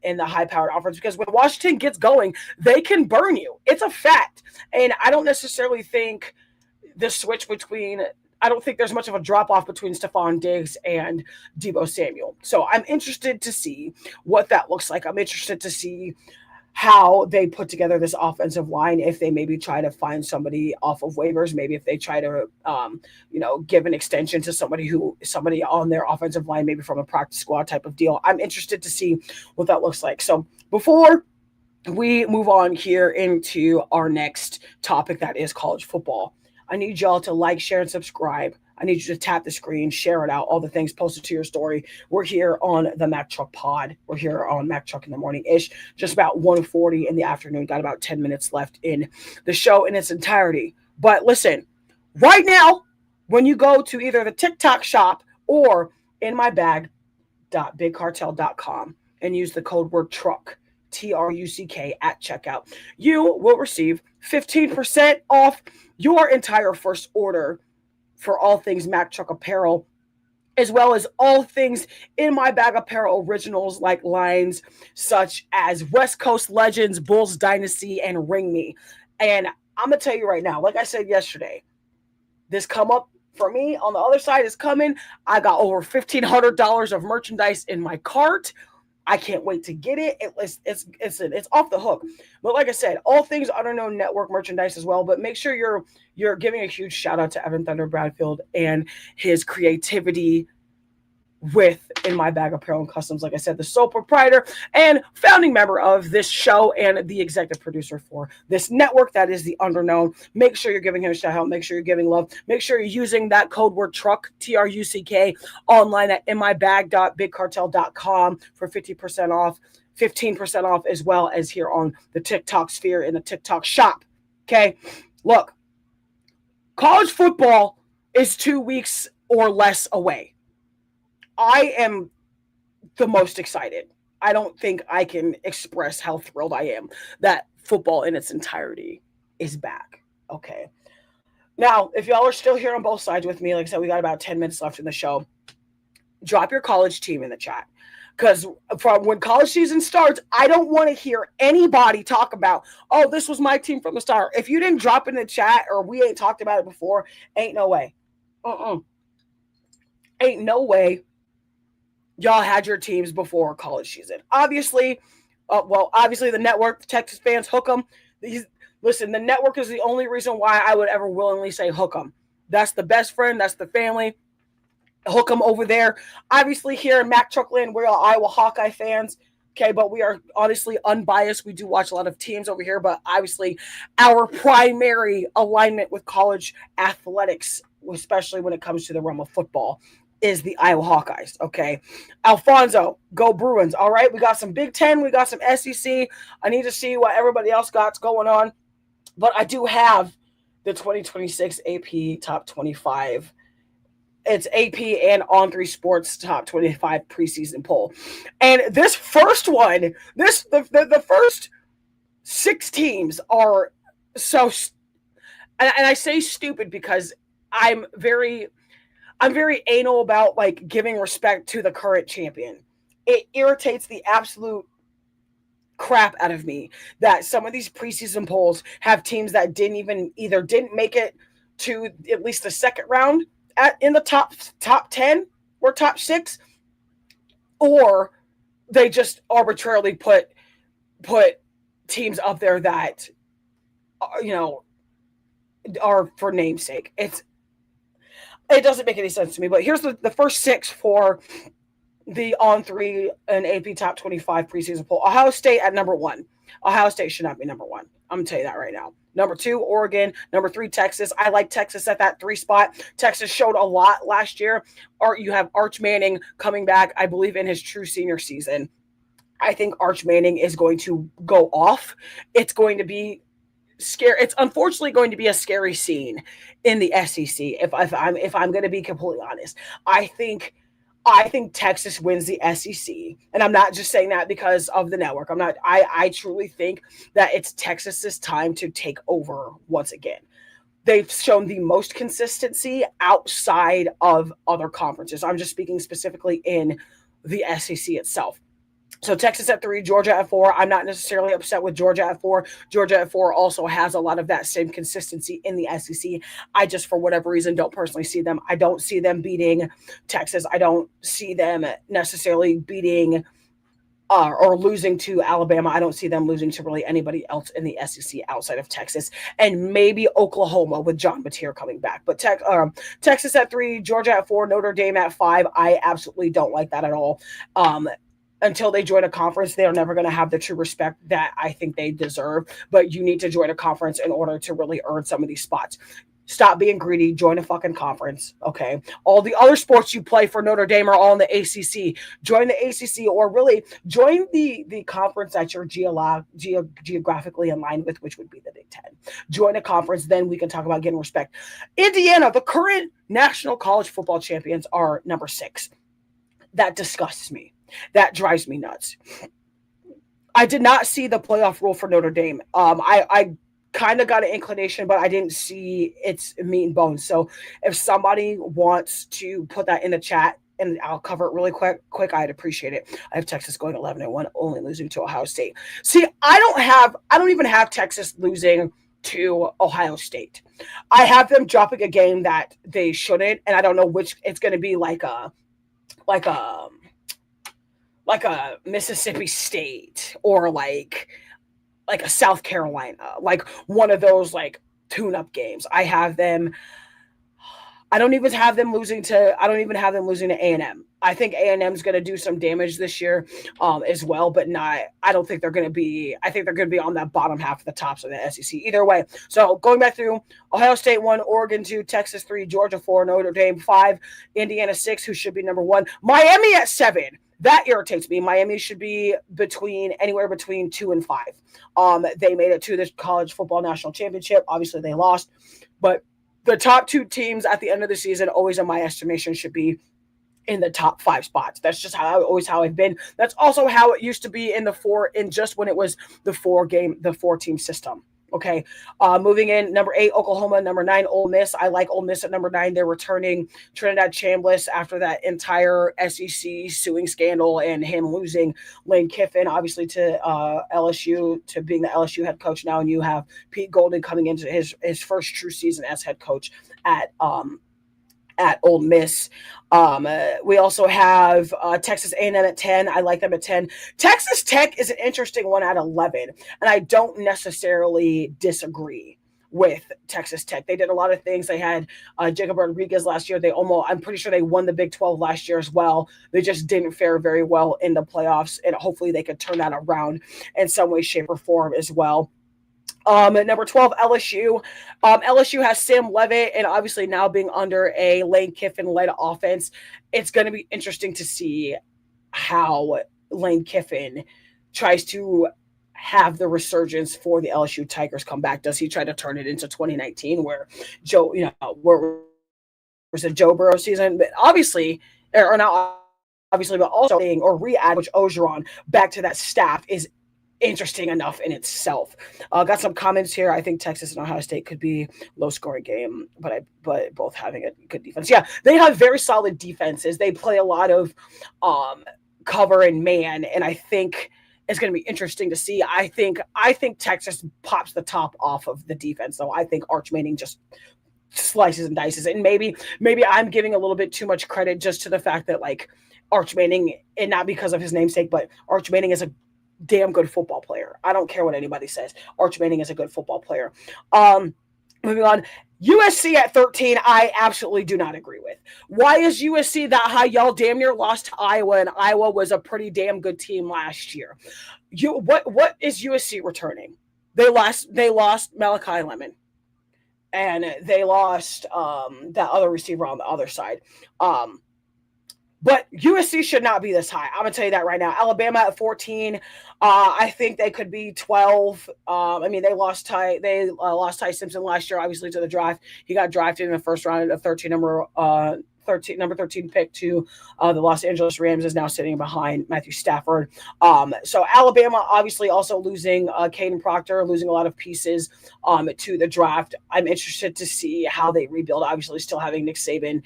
in the high-powered offense, because when Washington gets going, they can burn you. It's a fact. And I don't necessarily think the switch between – I don't think there's much of a drop-off between Stephon Diggs and Deebo Samuel. So I'm interested to see what that looks like. I'm interested to see how they put together this offensive line, if they maybe try to find somebody off of waivers, maybe if they try to, give an extension to somebody on their offensive line, maybe from a practice squad type of deal. I'm interested to see what that looks like. So before we move on here into our next topic, that is college football, I need y'all to like, share, and subscribe. I need you to tap the screen, share it out, all the things, post it to your story. We're here on the Mack Truck Pod. We're here on Mack Truck in the morning-ish, just about 1:40 in the afternoon. Got about 10 minutes left in the show in its entirety. But listen, right now, when you go to either the TikTok shop or inmybag.bigcartel.com and use the code word TRUCK, TRUCK at checkout, you will receive 15% off your entire first order for all things Mack Truck apparel, as well as all things In My Bag apparel originals, like lines such as West Coast Legends, Bulls Dynasty, and Ring Me. And I'm going to tell you right now, like I said yesterday, this come up for me on the other side is coming. I got over $1,500 of merchandise in my cart. I can't wait to get it. It's off the hook. But like I said, all things Unknown Network merchandise as well. But make sure you're giving a huge shout out to Evan Thunder Bradfield and his creativity with In My Bag Apparel and Customs. Like I said, the sole proprietor and founding member of this show and the executive producer for this network that is the Underknown. Make sure you're giving him a shout out. Make sure you're giving love. Make sure you're using that code word TRUCK, TRUCK, online at inmybag.bigcartel.com for 50% off, 15% off, as well as here on the TikTok sphere in the TikTok shop. Okay, look, college football is 2 weeks or less away. I am the most excited. I don't think I can express how thrilled I am that football in its entirety is back. Okay. Now, if y'all are still here on both sides with me, like I said, we got about 10 minutes left in the show. Drop your college team in the chat. Because from when college season starts, I don't want to hear anybody talk about, oh, this was my team from the start. If you didn't drop in the chat or we ain't talked about it before, ain't no way. Ain't no way y'all had your teams before college season. Obviously, obviously the network, Texas fans, hook them. Listen, the network is the only reason why I would ever willingly say hook them. That's the best friend. That's the family. Hook them over there. Obviously, here in Mack Truckland, we're all Iowa Hawkeye fans. Okay, but we are honestly unbiased. We do watch a lot of teams over here, but obviously our primary alignment with college athletics, especially when it comes to the realm of football, is the Iowa Hawkeyes. Okay, Alfonso, go Bruins. All right, we got some Big Ten, we got some SEC. I need to see what everybody else got's going on, but I do have the 2026 AP Top 25. It's AP and On3 Sports Top 25 preseason poll. And this first one, the first 6 teams are so, and I say stupid because I'm very anal about like giving respect to the current champion. It irritates the absolute crap out of me that some of these preseason polls have teams that didn't make it to at least the second round in the top 10 or top 6, or they just arbitrarily put teams up there that are for namesake. It doesn't make any sense to me. But here's the first 6 for the On3 and AP Top 25 preseason poll. Ohio State at number 1. Ohio State should not be number 1. I'm going to tell you that right now. Number 2, Oregon. Number 3, Texas. I like Texas at that 3 spot. Texas showed a lot last year. You have Arch Manning coming back, I believe, in his true senior season. I think Arch Manning is going to go off. It's going to be scary. It's unfortunately going to be a scary scene in the SEC. If I'm going to be completely honest, I think Texas wins the SEC, and I'm not just saying that because of the network. I truly think that it's Texas's time to take over once again. They've shown the most consistency outside of other conferences. I'm just speaking specifically in the SEC itself. So Texas at 3, Georgia at 4. I'm not necessarily upset with Georgia at 4. Georgia at 4 also has a lot of that same consistency in the SEC. I just, for whatever reason, don't personally see them. I don't see them beating Texas. I don't see them necessarily beating or losing to Alabama. I don't see them losing to really anybody else in the SEC outside of Texas, and maybe Oklahoma with John Mateer coming back. But Texas at 3, Georgia at 4, Notre Dame at 5. I absolutely don't like that at all. Until they join a conference, they are never going to have the true respect that I think they deserve. But you need to join a conference in order to really earn some of these spots. Stop being greedy. Join a fucking conference, okay? All the other sports you play for Notre Dame are all in the ACC. Join the ACC, or really join the conference that you're geographically in line with, which would be the Big Ten. Join a conference, then we can talk about getting respect. Indiana, the current national college football champions, are number 6. That disgusts me. That drives me nuts. I did not see the playoff rule for Notre Dame. I kind of got an inclination, but I didn't see its meat and bones. So if somebody wants to put that in the chat, and I'll cover it really quick, I'd appreciate it. I have Texas going 11-1, only losing to Ohio State. See, I don't even have Texas losing to Ohio State. I have them dropping a game that they shouldn't, and I don't know which. It's going to be like a Mississippi State, or like a South Carolina, like one of those like tune-up games. I don't even have them losing to A&M. I think A&M is going to do some damage this year as well, but I think they're going to be on that bottom half of the tops of the SEC. Either way, so going back through, Ohio State 1, Oregon 2, Texas 3, Georgia 4, Notre Dame 5, Indiana 6, who should be number 1, Miami at 7. That irritates me. Miami should be anywhere between 2 and 5. They made it to the college football national championship. Obviously, they lost, but the top 2 teams at the end of the season, always in my estimation, should be in the top 5 spots. That's just how I've been. That's also how it used to be in just when it was the 4 team system. Okay. Moving in, number 8, Oklahoma. Number 9, Ole Miss. I like Ole Miss at number 9. They're returning Trinidad Chambliss after that entire SEC suing scandal and him losing Lane Kiffin, obviously, to LSU, to being the LSU head coach now. And you have Pete Golden coming into his first true season as head coach at Ole Miss. We also have Texas A&M at 10. I like them at 10. Texas Tech is an interesting one at 11, and I don't necessarily disagree with Texas Tech. They did a lot of things. They had Jacob Rodriguez last year. I'm pretty sure they won the Big 12 last year as well. They just didn't fare very well in the playoffs, and hopefully they could turn that around in some way, shape, or form as well. At number 12, LSU. LSU has Sam Levitt, and obviously now being under a Lane Kiffin-led offense, it's going to be interesting to see how Lane Kiffin tries to have the resurgence for the LSU Tigers come back. Does he try to turn it into 2019 where where was a Joe Burrow season? But obviously, or not obviously, but also or re-add Coach Ogeron back to that staff is interesting enough in itself. Got some comments here. I think Texas and Ohio State could be low-scoring game, but both having a good defense. Yeah, they have very solid defenses. They play a lot of cover and man, and I think it's going to be interesting to see. I think Texas pops the top off of the defense, though. I think Arch Manning just slices and dices, and maybe I'm giving a little bit too much credit just to the fact that like Arch Manning, and not because of his namesake, but Arch Manning is a damn good football player. I don't care what anybody says. Arch Manning is a good football player. Moving on, USC at 13, I absolutely do not agree with. Why is USC that high? Y'all damn near lost to Iowa, and Iowa was a pretty damn good team last year. What is USC returning? They lost Malachi Lemon, and they lost that other receiver on the other side. But USC should not be this high. I'm going to tell you that right now. Alabama at 14. I think they could be 12. They lost Ty Simpson last year, obviously, to the draft. He got drafted in the first round of number 13 pick to the Los Angeles Rams, is now sitting behind Matthew Stafford. So Alabama obviously also losing Caden Proctor, losing a lot of pieces to the draft. I'm interested to see how they rebuild. Obviously still having Nick Saban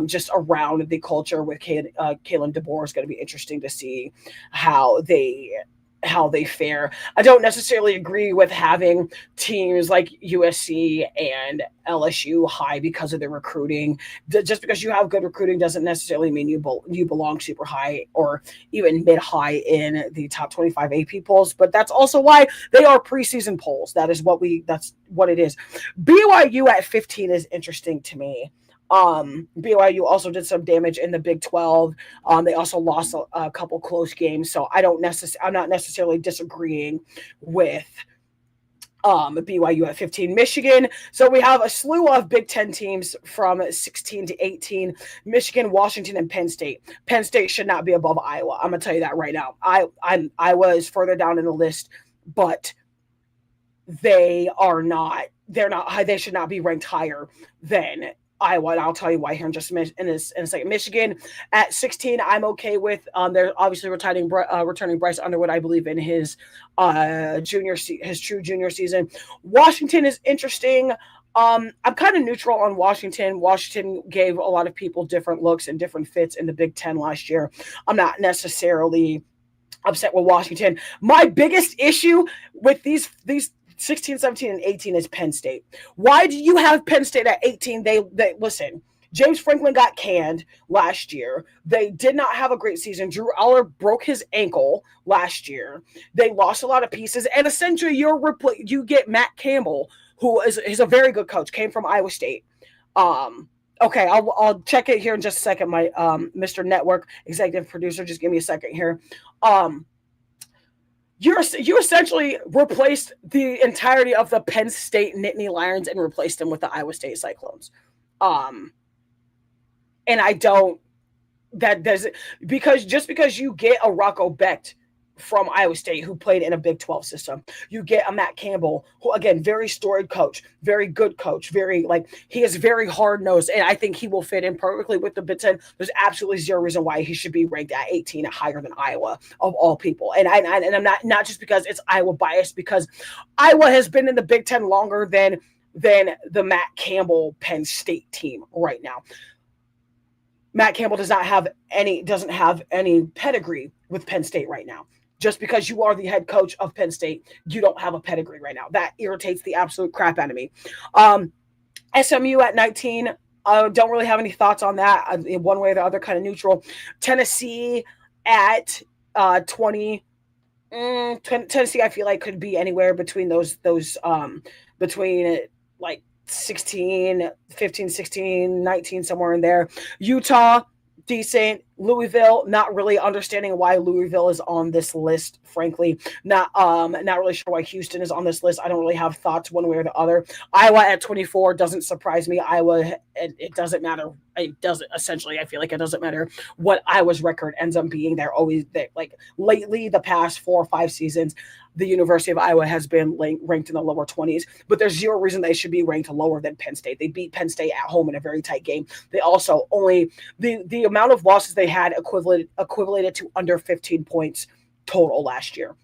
just around the culture with Kalen DeBoer is going to be interesting to see how they fare. I don't necessarily agree with having teams like USC and LSU high because of their recruiting. Just because you have good recruiting doesn't necessarily mean you belong super high or even mid-high in the top 25 AP polls, but that's also why they are preseason polls. That's what it is. BYU at 15 is interesting to me. BYU also did some damage in the Big 12. They also lost a couple close games, so I'm not necessarily disagreeing with BYU at 15. Michigan. So we have a slew of Big 10 teams from 16 to 18. Michigan, Washington, and Penn State. Penn State should not be above Iowa. I'm gonna tell you that right now. Iowa is further down in the list, but they are not. They're not high. They should not be ranked higher than Iowa, and I'll tell you why here in a second. Michigan at 16, I'm okay with. They're obviously returning Bryce Underwood, I believe, in his true junior season. Washington is interesting. I'm kind of neutral on Washington. Washington gave a lot of people different looks and different fits in the Big Ten last year. I'm not necessarily upset with Washington. My biggest issue with these 16, 17, and 18 is Penn State. Why do you have Penn State at 18? They listen, James Franklin got canned last year. They did not have a great season. Drew Aller broke his ankle last year. They lost a lot of pieces, and essentially you get Matt Campbell, who is a very good coach, came from Iowa State. Okay, I'll check it here in just a second. My Mr. Network executive producer, just give me a second here. You essentially replaced the entirety of the Penn State Nittany Lions and replaced them with the Iowa State Cyclones. And I don't, because you get a Rocco Becht from Iowa State who played in a Big 12 system. You get a Matt Campbell, who again, very storied coach, very good coach, he is very hard nosed, and I think he will fit in perfectly with the Big Ten. There's absolutely zero reason why he should be ranked at 18 higher than Iowa of all people. And I'm not just because it's Iowa bias, because Iowa has been in the Big Ten longer than the Matt Campbell Penn State team right now. Matt Campbell doesn't have any pedigree with Penn State right now. Just because you are the head coach of Penn State, you don't have a pedigree right now. That irritates the absolute crap out of me. SMU at 19, don't really have any thoughts on that. One way or the other, kind of neutral. Tennessee at 20. Tennessee, I feel like, could be anywhere between between like 16, 15, 16, 19, somewhere in there. Utah, decent. Louisville, not really understanding why Louisville is on this list, frankly. Not really sure why Houston is on this list. I don't really have thoughts one way or the other. Iowa at 24 doesn't surprise me. Iowa, it doesn't matter. It doesn't, essentially, I feel like it doesn't matter what Iowa's record ends up being. They're always, lately, the past 4 or 5 seasons, the University of Iowa has been ranked in the lower 20s, but there's zero reason they should be ranked lower than Penn State. They beat Penn State at home in a very tight game. They also the amount of losses they had equated to under 15 points total last year.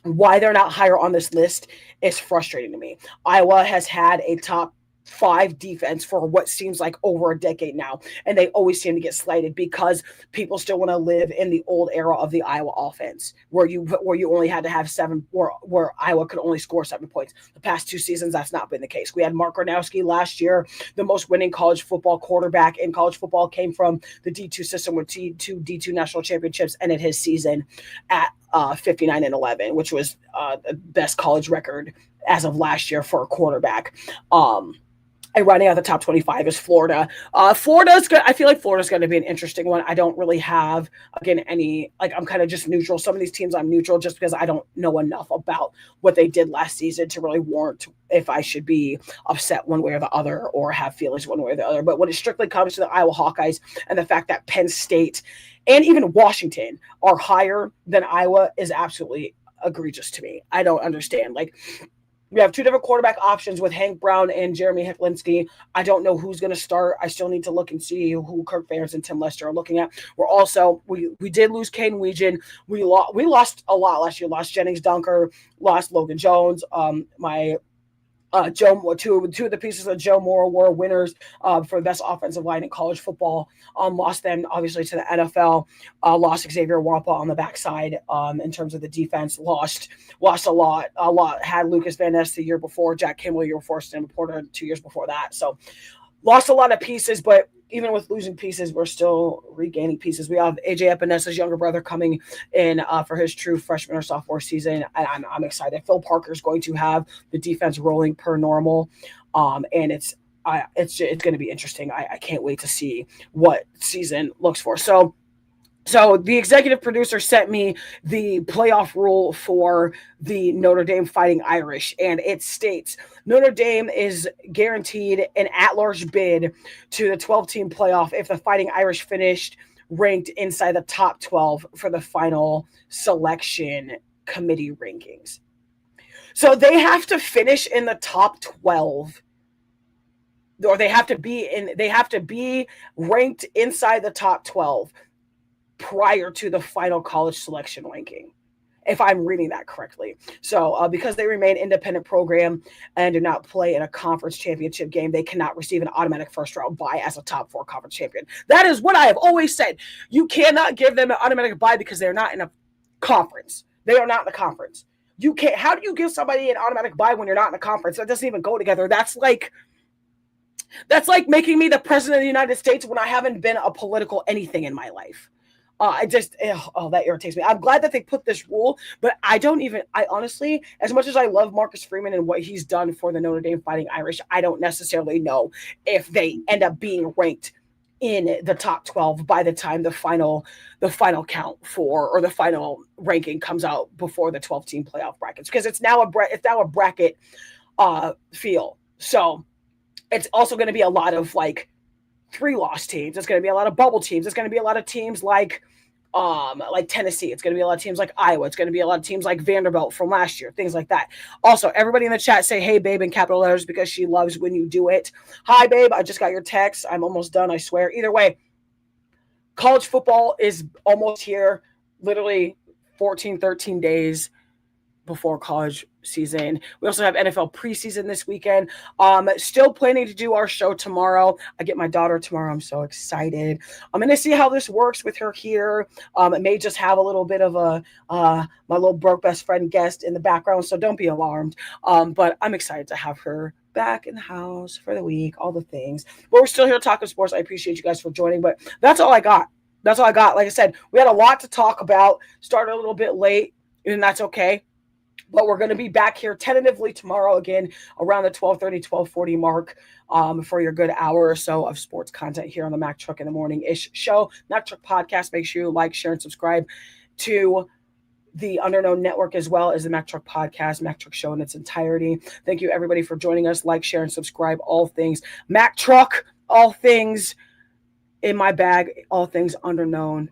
Why they're not higher on this list is frustrating to me. Iowa has had a top 5 defense for what seems like over a decade now, and they always seem to get slighted because people still want to live in the old era of the Iowa offense, where you only had to have 7, where Iowa could only score 7 points. The past 2 seasons, that's not been the case. We had Mark Gronowski last year, the most winning college football quarterback in college football, came from the D2 system with 2 D2 national championships, ended his season at 59-11, which was the best college record as of last year for a quarterback. And running out the top 25 is Florida. Florida's good. I feel like Florida's going to be an interesting one. I don't really have, again, I'm kind of just neutral. Some of these teams I'm neutral just because I don't know enough about what they did last season to really warrant if I should be upset one way or the other or have feelings one way or the other. But when it strictly comes to the Iowa Hawkeyes and the fact that Penn State and even Washington are higher than Iowa is absolutely egregious to me. I don't understand. We have 2 different quarterback options with Hank Brown and Jeremy Heklinski. I don't know who's going to start. I still need to look and see who Kirk Ferentz and Tim Lester are looking at. We're also we did lose Kane Weegan. We lost a lot last year. Lost Jennings Dunker. Lost Logan Jones. Two of the pieces of Joe Moore were winners for the best offensive line in college football. Lost them obviously to the NFL. Lost Xavier Wampa on the backside in terms of the defense. Lost a lot. Had Lucas Van Ness the year before, Jack Kimmel the year before, Stan Porter 2 years before that. So lost a lot of pieces, but even with losing pieces, we're still regaining pieces. We have AJ Epinessa's younger brother coming in for his true freshman or sophomore season. I'm excited. Phil Parker's going to have the defense rolling per normal, and it's going to be interesting. I can't wait to see what season looks for. So the executive producer sent me the playoff rule for the Notre Dame Fighting Irish, and it states Notre Dame is guaranteed an at-large bid to the 12-team playoff if the Fighting Irish finished ranked inside the top 12 for the final selection committee rankings. So they have to finish in the top 12, or they have to be ranked inside the top 12 prior to the final college selection ranking, if I'm reading that correctly. So because they remain independent program and do not play in a conference championship game, they cannot receive an automatic first round bye as a top 4 conference champion. That is what I have always said. You cannot give them an automatic bye because they're not in a conference. They are not in the conference. You can't. How do you give somebody an automatic bye when you're not in a conference? That doesn't even go together. That's like making me the president of the United States when I haven't been a political anything in my life. That irritates me. I'm glad that they put this rule, but I honestly, as much as I love Marcus Freeman and what he's done for the Notre Dame Fighting Irish, I don't necessarily know if they end up being ranked in the top 12 by the time the final count for, or the final ranking comes out before the 12-team playoff brackets, because it's now a bracket feel. So it's also going to be a lot of 3-loss teams. It's going to be a lot of bubble teams. It's going to be a lot of teams like like Tennessee. It's going to be a lot of teams like Iowa. It's going to be a lot of teams like Vanderbilt from last year, things like that. Also, everybody in the chat say, hey, babe, in capital letters because she loves when you do it. Hi, babe. I just got your text. I'm almost done, I swear. Either way, college football is almost here, literally 14, 13 days before college season. We also have NFL preseason this weekend. Still planning to do our show tomorrow. I get my daughter tomorrow. I'm so excited. I'm going to see how this works with her here. It may just have a little bit of a my little broke best friend guest in the background, so don't be alarmed. But I'm excited to have her back in the house for the week, all the things. But we're still here talking sports. I appreciate you guys for joining, but that's all I got. That's all I got. Like I said, we had a lot to talk about. Started a little bit late, and that's okay. But we're going to be back here tentatively tomorrow again around the 12:30, 12:40 mark for your good hour or so of sports content here on the Mack Truck in the Morning-ish show. Mack Truck Podcast. Make sure you like, share, and subscribe to the Underknown Network as well as the Mack Truck Podcast, Mack Truck Show in its entirety. Thank you, everybody, for joining us. Like, share, and subscribe. All things Mack Truck, all things in my bag, all things Underknown.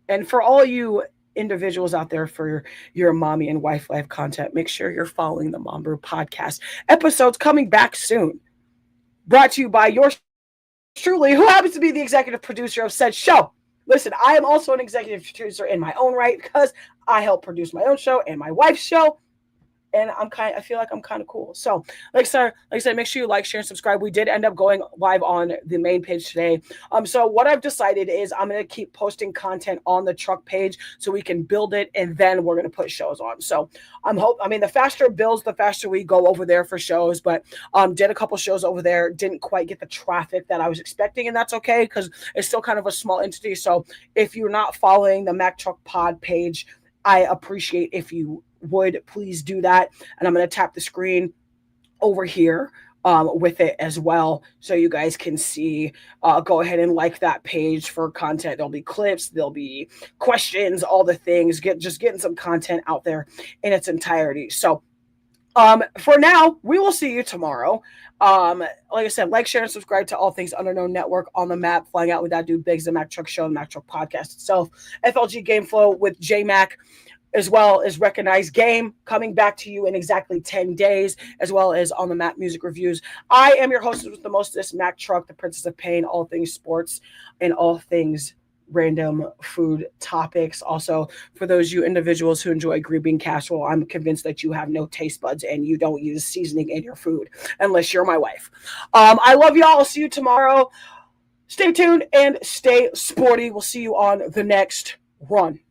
And for all you individuals out there for your mommy and wife life content, make sure you're following the Mom Brew Podcast. Episodes coming back soon. Brought to you by yours truly, who happens to be the executive producer of said show. Listen, I am also an executive producer in my own right because I help produce my own show and my wife's show. And I feel like I'm kind of cool. So, like I said, make sure you like, share, and subscribe. We did end up going live on the main page today. So what I've decided is I'm going to keep posting content on the truck page so we can build it, and then we're going to put shows on. So the faster it builds, the faster we go over there for shows. But did a couple shows over there, didn't quite get the traffic that I was expecting, and that's okay because it's still kind of a small entity. So if you're not following the Mack Truck Pod page, I appreciate if you would please do that. And I'm going to tap the screen over here with it as well so you guys can see. Go ahead and like that page for content. There'll be clips, there'll be questions, all the things. Just getting some content out there in its entirety. So for now, we will see you tomorrow. Like I said, like, share, and subscribe to All Things Underknown Network on the map. Flying Out with That Dude Biggs, the Mack Truck Show, the Mack Truck Podcast itself. FLG Game Flow with J-Mac, as well as Recognized Game, coming back to you in exactly 10 days, as well as on the Map Music Reviews. I am your host with the mostest, Mack Truck, the Princess of Pain, all things sports and all things random food topics. Also, for those you individuals who enjoy green bean casserole, I'm convinced that you have no taste buds and you don't use seasoning in your food, unless you're my wife. I love y'all. I'll see you tomorrow. Stay tuned and stay sporty. We'll see you on the next run.